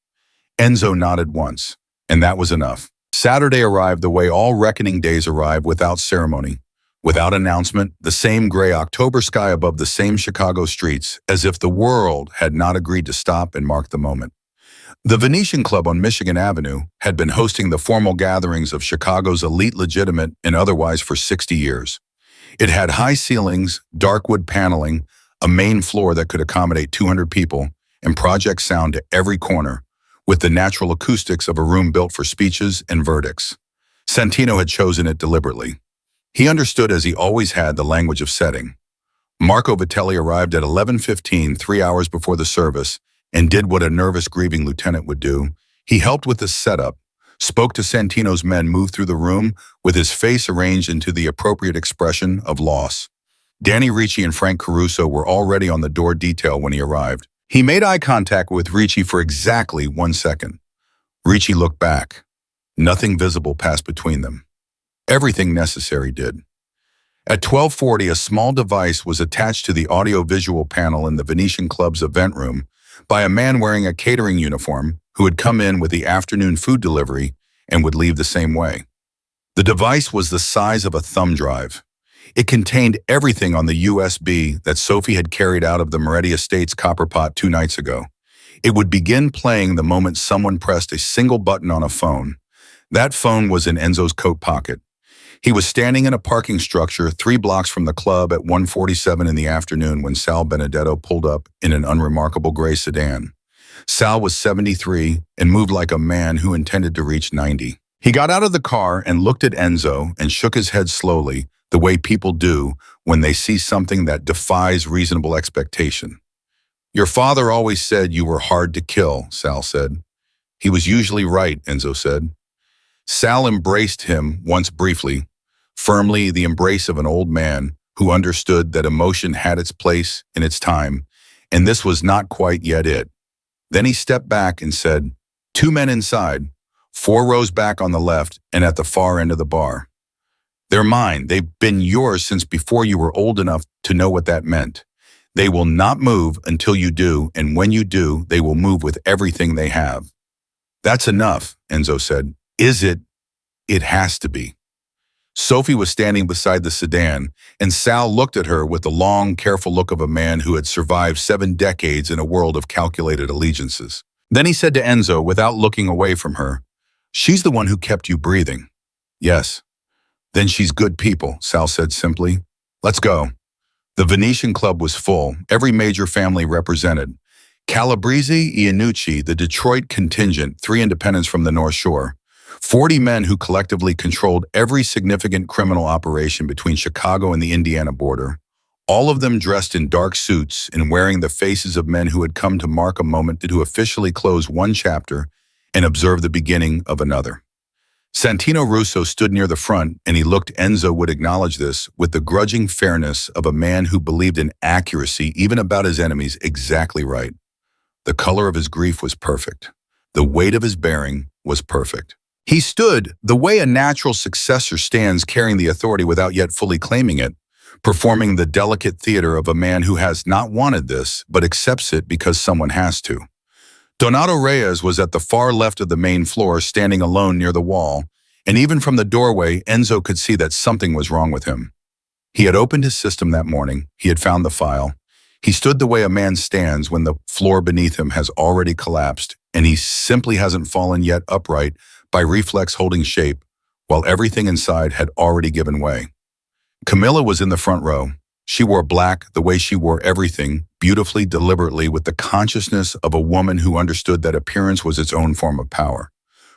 Enzo nodded once, and that was enough. Saturday arrived the way all reckoning days arrive, without ceremony. Without announcement, the same gray October sky above the same Chicago streets, as if the world had not agreed to stop and mark the moment. The Venetian Club on Michigan Avenue had been hosting the formal gatherings of Chicago's elite legitimate and otherwise for 60 years. It had high ceilings, dark wood paneling, a main floor that could accommodate 200 people, and project sound to every corner, with the natural acoustics of a room built for speeches and verdicts. Santino had chosen it deliberately. He understood, as he always had, the language of setting. Marco Vitelli arrived at 11:15, 3 hours before the service, and did what a nervous grieving lieutenant would do. He helped with the setup, spoke to Santino's men, moved through the room with his face arranged into the appropriate expression of loss. Danny Ricci and Frank Caruso were already on the door detail when he arrived. He made eye contact with Ricci for exactly 1 second. Ricci looked back. Nothing visible passed between them. Everything necessary did. At 12:40, a small device was attached to the audio-visual panel in the Venetian Club's event room by a man wearing a catering uniform who had come in with the afternoon food delivery and would leave the same way. The device was the size of a thumb drive. It contained everything on the USB that Sophie had carried out of the Moretti Estates copper pot 2 nights ago. It would begin playing the moment someone pressed a single button on a phone. That phone was in Enzo's coat pocket. He was standing in a parking structure 3 blocks from the club at 1:47 in the afternoon when Sal Benedetto pulled up in an unremarkable gray sedan. Sal was 73 and moved like a man who intended to reach 90. He got out of the car and looked at Enzo and shook his head slowly, the way people do when they see something that defies reasonable expectation. "Your father always said you were hard to kill," Sal said. "He was usually right," Enzo said. Sal embraced him once briefly, firmly, the embrace of an old man who understood that emotion had its place and its time, and this was not quite yet it. Then he stepped back and said, "2 men inside, 4 rows back on the left and at the far end of the bar. They're mine. They've been yours since before you were old enough to know what that meant. They will not move until you do, and when you do, they will move with everything they have." "That's enough," Enzo said. "Is it?" "It has to be." Sophie was standing beside the sedan, and Sal looked at her with the long, careful look of a man who had survived 7 decades in a world of calculated allegiances. Then he said to Enzo, without looking away from her, "She's the one who kept you breathing." "Yes." "Then she's good people," Sal said simply. "Let's go." The Venetian Club was full, every major family represented. Calabrese, Iannucci, the Detroit contingent, 3 independents from the North Shore. 40 men who collectively controlled every significant criminal operation between Chicago and the Indiana border, all of them dressed in dark suits and wearing the faces of men who had come to mark a moment to officially close one chapter and observe the beginning of another. Santino Russo stood near the front, and he looked, Enzo would acknowledge this, with the grudging fairness of a man who believed in accuracy even about his enemies exactly right. The color of his grief was perfect. The weight of his bearing was perfect. He stood the way a natural successor stands, carrying the authority without yet fully claiming it, performing the delicate theater of a man who has not wanted this, but accepts it because someone has to. Donato Reyes was at the far left of the main floor, standing alone near the wall, and even from the doorway, Enzo could see that something was wrong with him. He had opened his system that morning. He had found the file. He stood the way a man stands when the floor beneath him has already collapsed, and he simply hasn't fallen yet upright by reflex holding shape, while everything inside had already given way. Camilla was in the front row. She wore black the way she wore everything, beautifully, deliberately, with the consciousness of a woman who understood that appearance was its own form of power.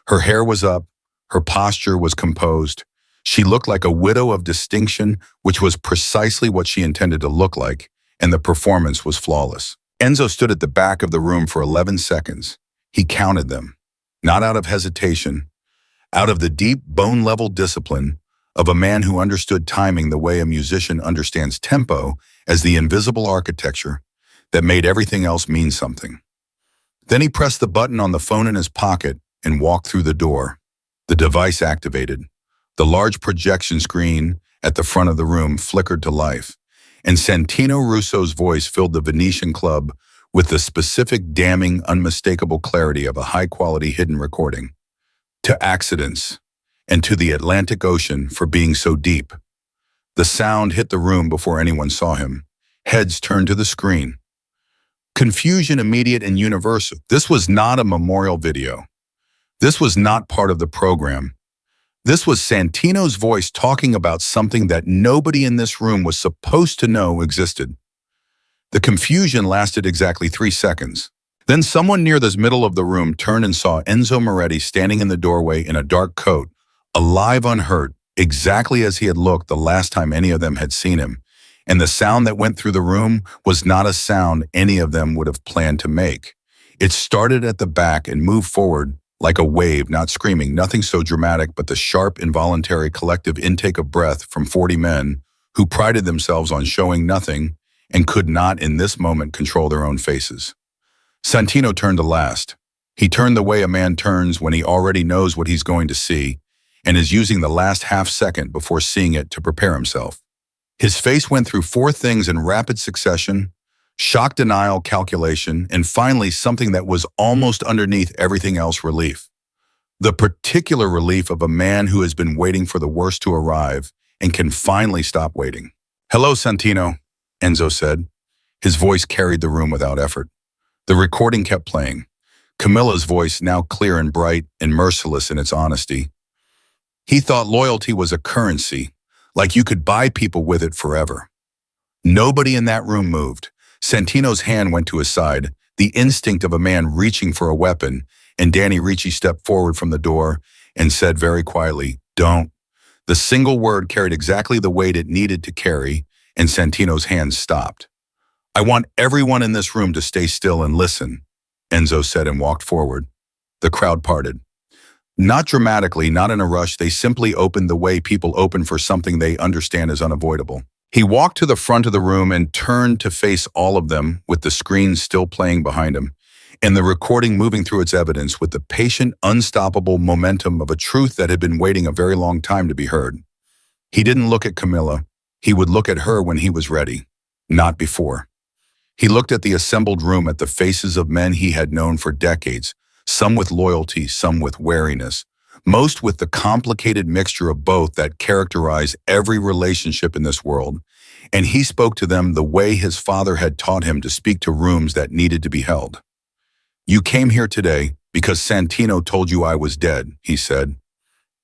Her hair was up, her posture was composed. She looked like a widow of distinction, which was precisely what she intended to look like, and the performance was flawless. Enzo stood at the back of the room for 11 seconds. He counted them, not out of hesitation, out of the deep, bone-level discipline of a man who understood timing the way a musician understands tempo as the invisible architecture that made everything else mean something. Then he pressed the button on the phone in his pocket and walked through the door. The device activated. The large projection screen at the front of the room flickered to life, and Santino Russo's voice filled the Venetian Club with the specific, damning, unmistakable clarity of a high-quality hidden recording. "To accidents, and to the Atlantic Ocean for being so deep." The sound hit the room before anyone saw him. Heads turned to the screen. Confusion immediate and universal. This was not a memorial video. This was not part of the program. This was Santino's voice talking about something that nobody in this room was supposed to know existed. The confusion lasted exactly 3 seconds. Then someone near the middle of the room turned and saw Enzo Moretti standing in the doorway in a dark coat, alive unhurt, exactly as he had looked the last time any of them had seen him. And the sound that went through the room was not a sound any of them would have planned to make. It started at the back and moved forward like a wave, not screaming, nothing so dramatic but the sharp, involuntary collective intake of breath from 40 men who prided themselves on showing nothing and could not in this moment control their own faces. Santino turned to last. He turned the way a man turns when he already knows what he's going to see and is using the last half second before seeing it to prepare himself. His face went through 4 things in rapid succession: shock, denial, calculation, and finally something that was almost underneath everything else: relief. The particular relief of a man who has been waiting for the worst to arrive and can finally stop waiting. "Hello, Santino," Enzo said. His voice carried the room without effort. The recording kept playing. Camilla's voice, now clear and bright and merciless in its honesty. He thought loyalty was a currency, like you could buy people with it forever. Nobody in that room moved. Santino's hand went to his side, the instinct of a man reaching for a weapon, and Danny Ricci stepped forward from the door and said very quietly, "Don't." The single word carried exactly the weight it needed to carry, and Santino's hand stopped. "I want everyone in this room to stay still and listen," Enzo said and walked forward. The crowd parted. Not dramatically, not in a rush, they simply opened the way people open for something they understand is unavoidable. He walked to the front of the room and turned to face all of them, with the screen still playing behind him, and the recording moving through its evidence with the patient, unstoppable momentum of a truth that had been waiting a very long time to be heard. He didn't look at Camilla. He would look at her when he was ready, not before. He looked at the assembled room, at the faces of men he had known for decades, some with loyalty, some with wariness, most with the complicated mixture of both that characterize every relationship in this world, and he spoke to them the way his father had taught him to speak to rooms that needed to be held. "You came here today because Santino told you I was dead," he said.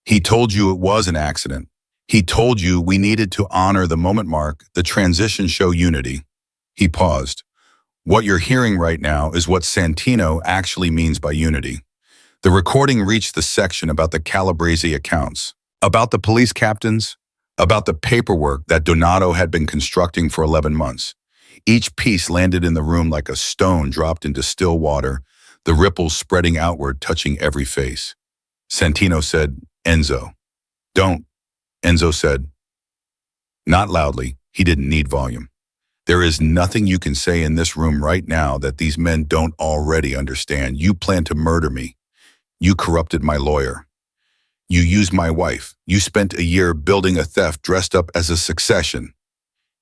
"He told you it was an accident. He told you we needed to honor the moment mark, the transition, show unity." He paused. "What you're hearing right now is what Santino actually means by unity." The recording reached the section about the Calabrese accounts, about the police captains, about the paperwork that Donato had been constructing for 11 months. Each piece landed in the room like a stone dropped into still water, the ripples spreading outward, touching every face. Santino said, "Enzo." "Don't," Enzo said. Not loudly. He didn't need volume. "There is nothing you can say in this room right now that these men don't already understand. You plan to murder me. You corrupted my lawyer. You used my wife. You spent a year building a theft dressed up as a succession."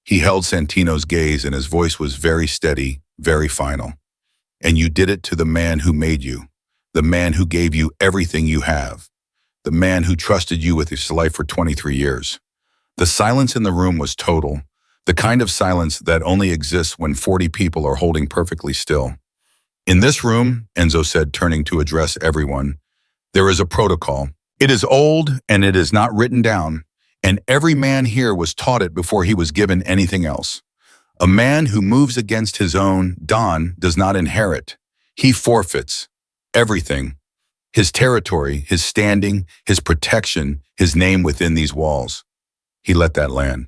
He held Santino's gaze and his voice was very steady, very final. "And you did it to the man who made you, the man who gave you everything you have, the man who trusted you with his life for 23 years. The silence in the room was total, the kind of silence that only exists when 40 people are holding perfectly still. "In this room," Enzo said, turning to address everyone, "there is a protocol. It is old and it is not written down, and every man here was taught it before he was given anything else. A man who moves against his own Don does not inherit. He forfeits everything: his territory, his standing, his protection, his name within these walls." He let that land.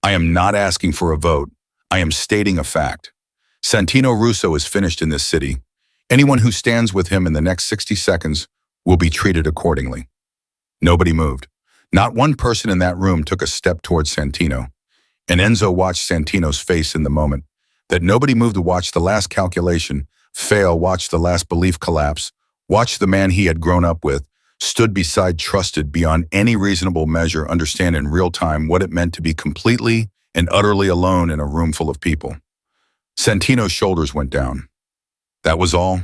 "I am not asking for a vote. I am stating a fact. Santino Russo is finished in this city. Anyone who stands with him in the next 60 seconds will be treated accordingly." Nobody moved. Not one person in that room took a step towards Santino. And Enzo watched Santino's face in the moment. That nobody moved to watch the last calculation fail, watch the last belief collapse, watch the man he had grown up with, stood beside, trusted beyond any reasonable measure, understand in real time what it meant to be completely and utterly alone in a room full of people. Santino's shoulders went down. That was all.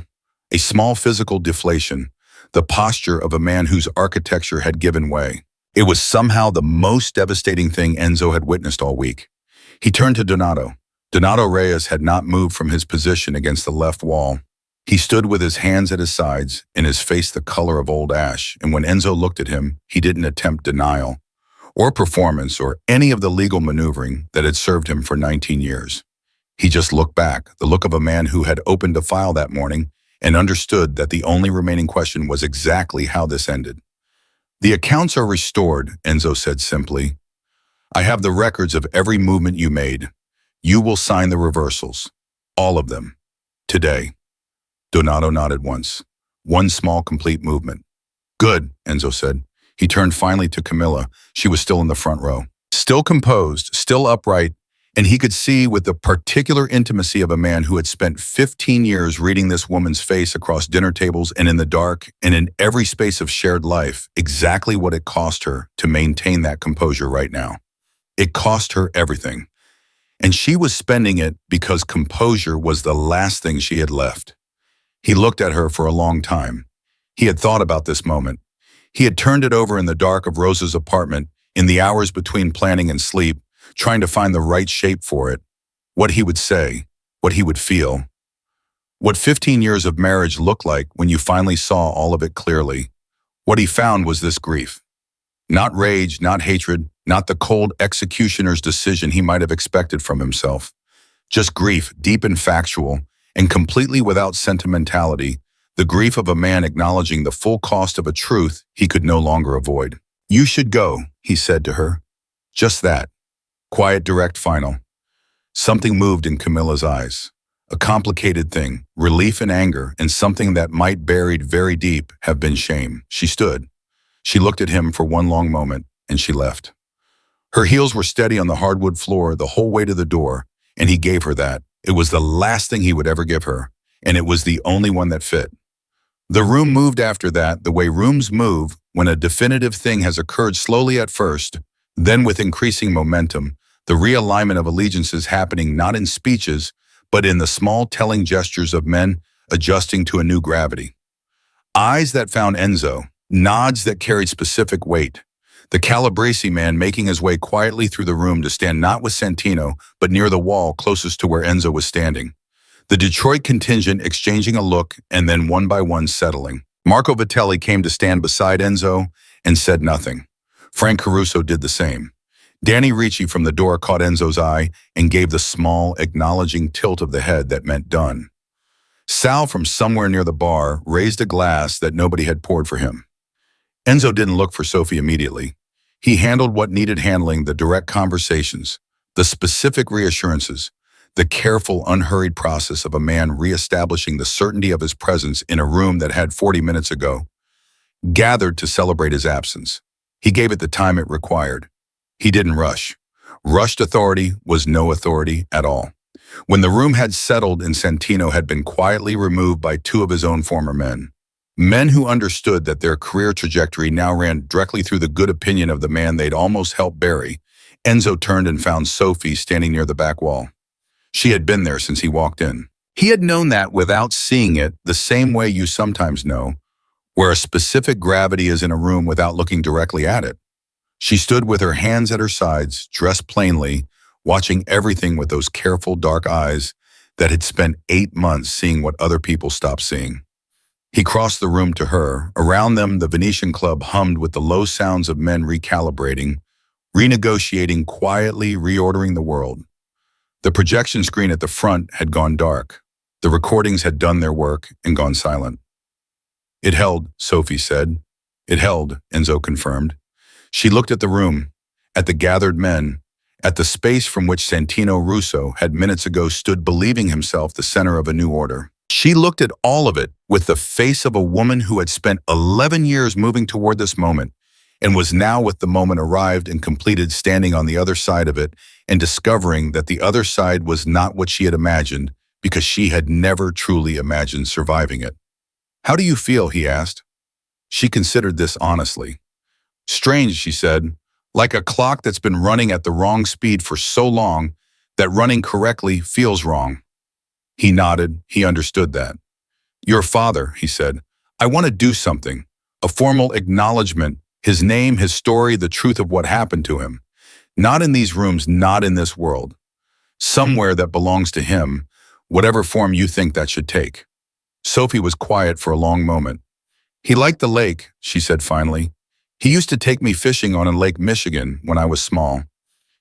A small physical deflation, the posture of a man whose architecture had given way. It was somehow the most devastating thing Enzo had witnessed all week. He turned to Donato. Donato Reyes had not moved from his position against the left wall. He stood with his hands at his sides and his face the color of old ash, and when Enzo looked at him, he didn't attempt denial or performance or any of the legal maneuvering that had served him for 19 years. He just looked back, the look of a man who had opened a file that morning and understood that the only remaining question was exactly how this ended. "The accounts are restored," Enzo said simply. "I have the records of every movement you made. You will sign the reversals. All of them. Today." Donato nodded once. One small, complete movement. "Good," Enzo said. He turned finally to Camilla. She was still in the front row. Still composed, still upright, and he could see with the particular intimacy of a man who had spent 15 years reading this woman's face across dinner tables and in the dark and in every space of shared life, exactly what it cost her to maintain that composure right now. It cost her everything. And she was spending it because composure was the last thing she had left. He looked at her for a long time. He had thought about this moment. He had turned it over in the dark of Rosa's apartment, in the hours between planning and sleep, trying to find the right shape for it, what he would say, what he would feel. What 15 years of marriage looked like when you finally saw all of it clearly. What he found was this grief. Not rage, not hatred, not the cold executioner's decision he might have expected from himself. Just grief, deep and factual, and completely without sentimentality, the grief of a man acknowledging the full cost of a truth he could no longer avoid. "You should go," he said to her. Just that. Quiet, direct, final. Something moved in Camilla's eyes. A complicated thing, relief and anger, and something that might buried very deep have been shame. She stood. She looked at him for one long moment, and she left. Her heels were steady on the hardwood floor the whole way to the door, and he gave her that. It was the last thing he would ever give her, and it was the only one that fit. The room moved after that, the way rooms move when a definitive thing has occurred slowly at first, then with increasing momentum, the realignment of allegiances happening not in speeches, but in the small telling gestures of men adjusting to a new gravity. Eyes that found Enzo, nods that carried specific weight. The Calabrese man making his way quietly through the room to stand not with Santino, but near the wall closest to where Enzo was standing. The Detroit contingent exchanging a look and then one by one settling. Marco Vitelli came to stand beside Enzo and said nothing. Frank Caruso did the same. Danny Ricci from the door caught Enzo's eye and gave the small, acknowledging tilt of the head that meant done. Sal from somewhere near the bar raised a glass that nobody had poured for him. Enzo didn't look for Sophie immediately. He handled what needed handling, the direct conversations, the specific reassurances, the careful, unhurried process of a man reestablishing the certainty of his presence in a room that had 40 minutes ago gathered to celebrate his absence. He gave it the time it required. He didn't rush. Rushed authority was no authority at all. When the room had settled and Santino had been quietly removed by two of his own former men who understood that their career trajectory now ran directly through the good opinion of the man they'd almost helped bury, Enzo turned and found Sophie standing near the back wall. She had been there since he walked in. He had known that without seeing it, the same way you sometimes know, where a specific gravity is in a room without looking directly at it. She stood with her hands at her sides, dressed plainly, watching everything with those careful, dark eyes that had spent 8 months seeing what other people stopped seeing. He crossed the room to her. Around them, the Venetian Club hummed with the low sounds of men recalibrating, renegotiating, quietly reordering the world. The projection screen at the front had gone dark. The recordings had done their work and gone silent. "It held," Sophie said. "It held," Enzo confirmed. She looked at the room, at the gathered men, at the space from which Santino Russo had minutes ago stood believing himself the center of a new order. She looked at all of it with the face of a woman who had spent 11 years moving toward this moment and was now, with the moment arrived and completed, standing on the other side of it and discovering that the other side was not what she had imagined because she had never truly imagined surviving it. "How do you feel?" he asked. She considered this honestly. "Strange," she said, "like a clock that's been running at the wrong speed for so long that running correctly feels wrong." He nodded. He understood that. "Your father," he said. "I want to do something. A formal acknowledgement." His name, his story, the truth of what happened to him. Not in these rooms, not in this world. Somewhere that belongs to him, whatever form you think that should take. Sophie was quiet for a long moment. He liked the lake, she said finally. He used to take me fishing on Lake Michigan when I was small.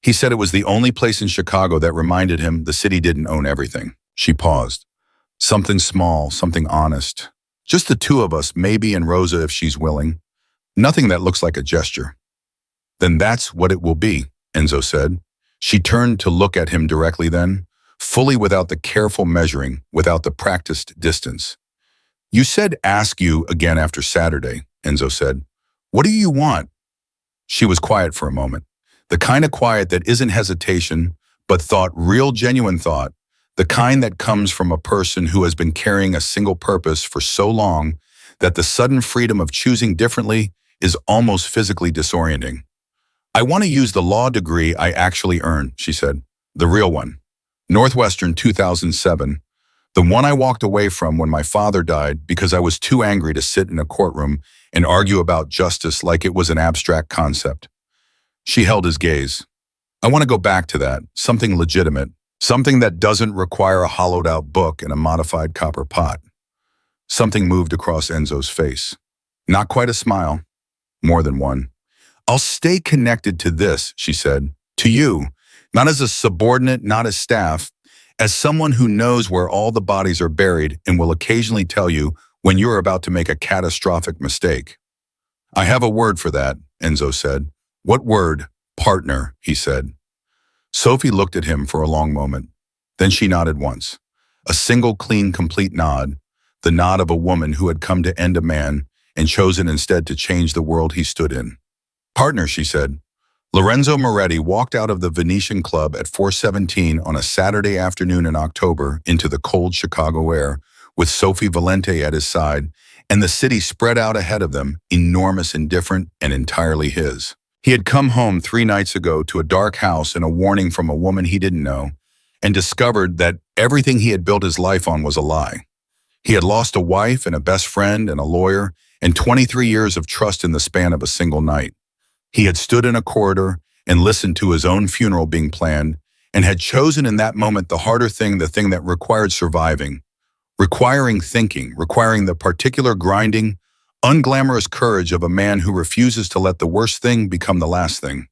He said it was the only place in Chicago that reminded him the city didn't own everything. She paused. Something small, something honest. Just the two of us, maybe, and Rosa if she's willing. Nothing that looks like a gesture. Then that's what it will be, Enzo said. She turned to look at him directly then, fully without the careful measuring, without the practiced distance. You said ask you again after Saturday, Enzo said. What do you want? She was quiet for a moment. The kind of quiet that isn't hesitation, but thought, real genuine thought. The kind that comes from a person who has been carrying a single purpose for so long that the sudden freedom of choosing differently is almost physically disorienting. I want to use the law degree I actually earned, she said. The real one. Northwestern 2007. The one I walked away from when my father died because I was too angry to sit in a courtroom and argue about justice like it was an abstract concept. She held his gaze. I want to go back to that, something legitimate, something that doesn't require a hollowed-out book and a modified copper pot. Something moved across Enzo's face. Not quite a smile, more than one. I'll stay connected to this, she said, to you, not as a subordinate, not as staff, as someone who knows where all the bodies are buried and will occasionally tell you when you're about to make a catastrophic mistake. I have a word for that, Enzo said. What word? Partner, he said. Sophie looked at him for a long moment. Then she nodded once. A single, clean, complete nod, the nod of a woman who had come to end a man and chosen instead to change the world he stood in. Partner, she said. Lorenzo Moretti walked out of the Venetian Club at 4:17 on a Saturday afternoon in October into the cold Chicago air, with Sophie Valente at his side, and the city spread out ahead of them, enormous and different and entirely his. He had come home 3 nights ago to a dark house and a warning from a woman he didn't know, and discovered that everything he had built his life on was a lie. He had lost a wife and a best friend and a lawyer, and 23 years of trust in the span of a single night. He had stood in a corridor and listened to his own funeral being planned, and had chosen in that moment the harder thing, the thing that required surviving, requiring thinking, requiring the particular grinding, unglamorous courage of a man who refuses to let the worst thing become the last thing.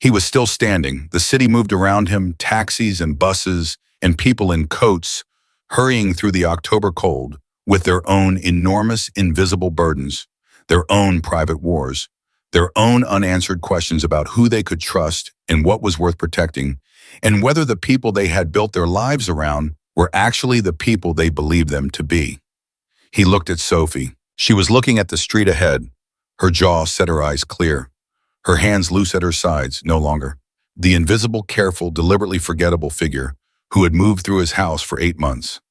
He was still standing. The city moved around him, taxis and buses and people in coats, hurrying through the October cold, with their own enormous, invisible burdens, their own private wars, their own unanswered questions about who they could trust and what was worth protecting, and whether the people they had built their lives around were actually the people they believed them to be. He looked at Sophie. She was looking at the street ahead. Her jaw set, her eyes clear. Her hands loose at her sides, no longer. The invisible, careful, deliberately forgettable figure who had moved through his house for 8 months,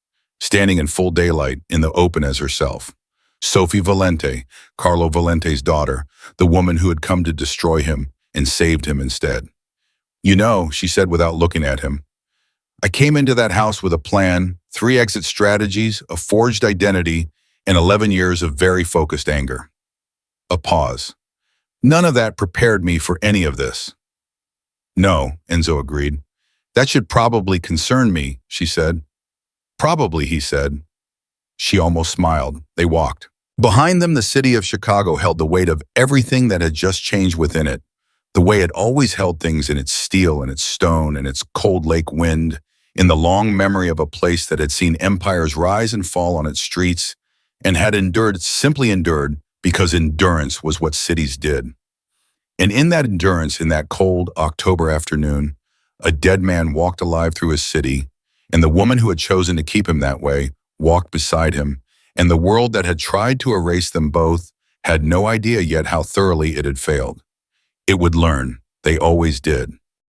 standing in full daylight in the open as herself. Sophie Valente, Carlo Valente's daughter, the woman who had come to destroy him and saved him instead. You know, she said without looking at him, I came into that house with a plan, 3 exit strategies, a forged identity, and 11 years of very focused anger. A pause. None of that prepared me for any of this. No, Enzo agreed. That should probably concern me, she said. Probably, he said. She almost smiled. They walked. Behind them, the city of Chicago held the weight of everything that had just changed within it, the way it always held things in its steel and its stone and its cold lake wind, in the long memory of a place that had seen empires rise and fall on its streets and had endured, simply endured, because endurance was what cities did. And in that endurance, in that cold October afternoon, a dead man walked alive through his city, and the woman who had chosen to keep him that way walked beside him, and the world that had tried to erase them both had no idea yet how thoroughly it had failed. It would learn. They always did.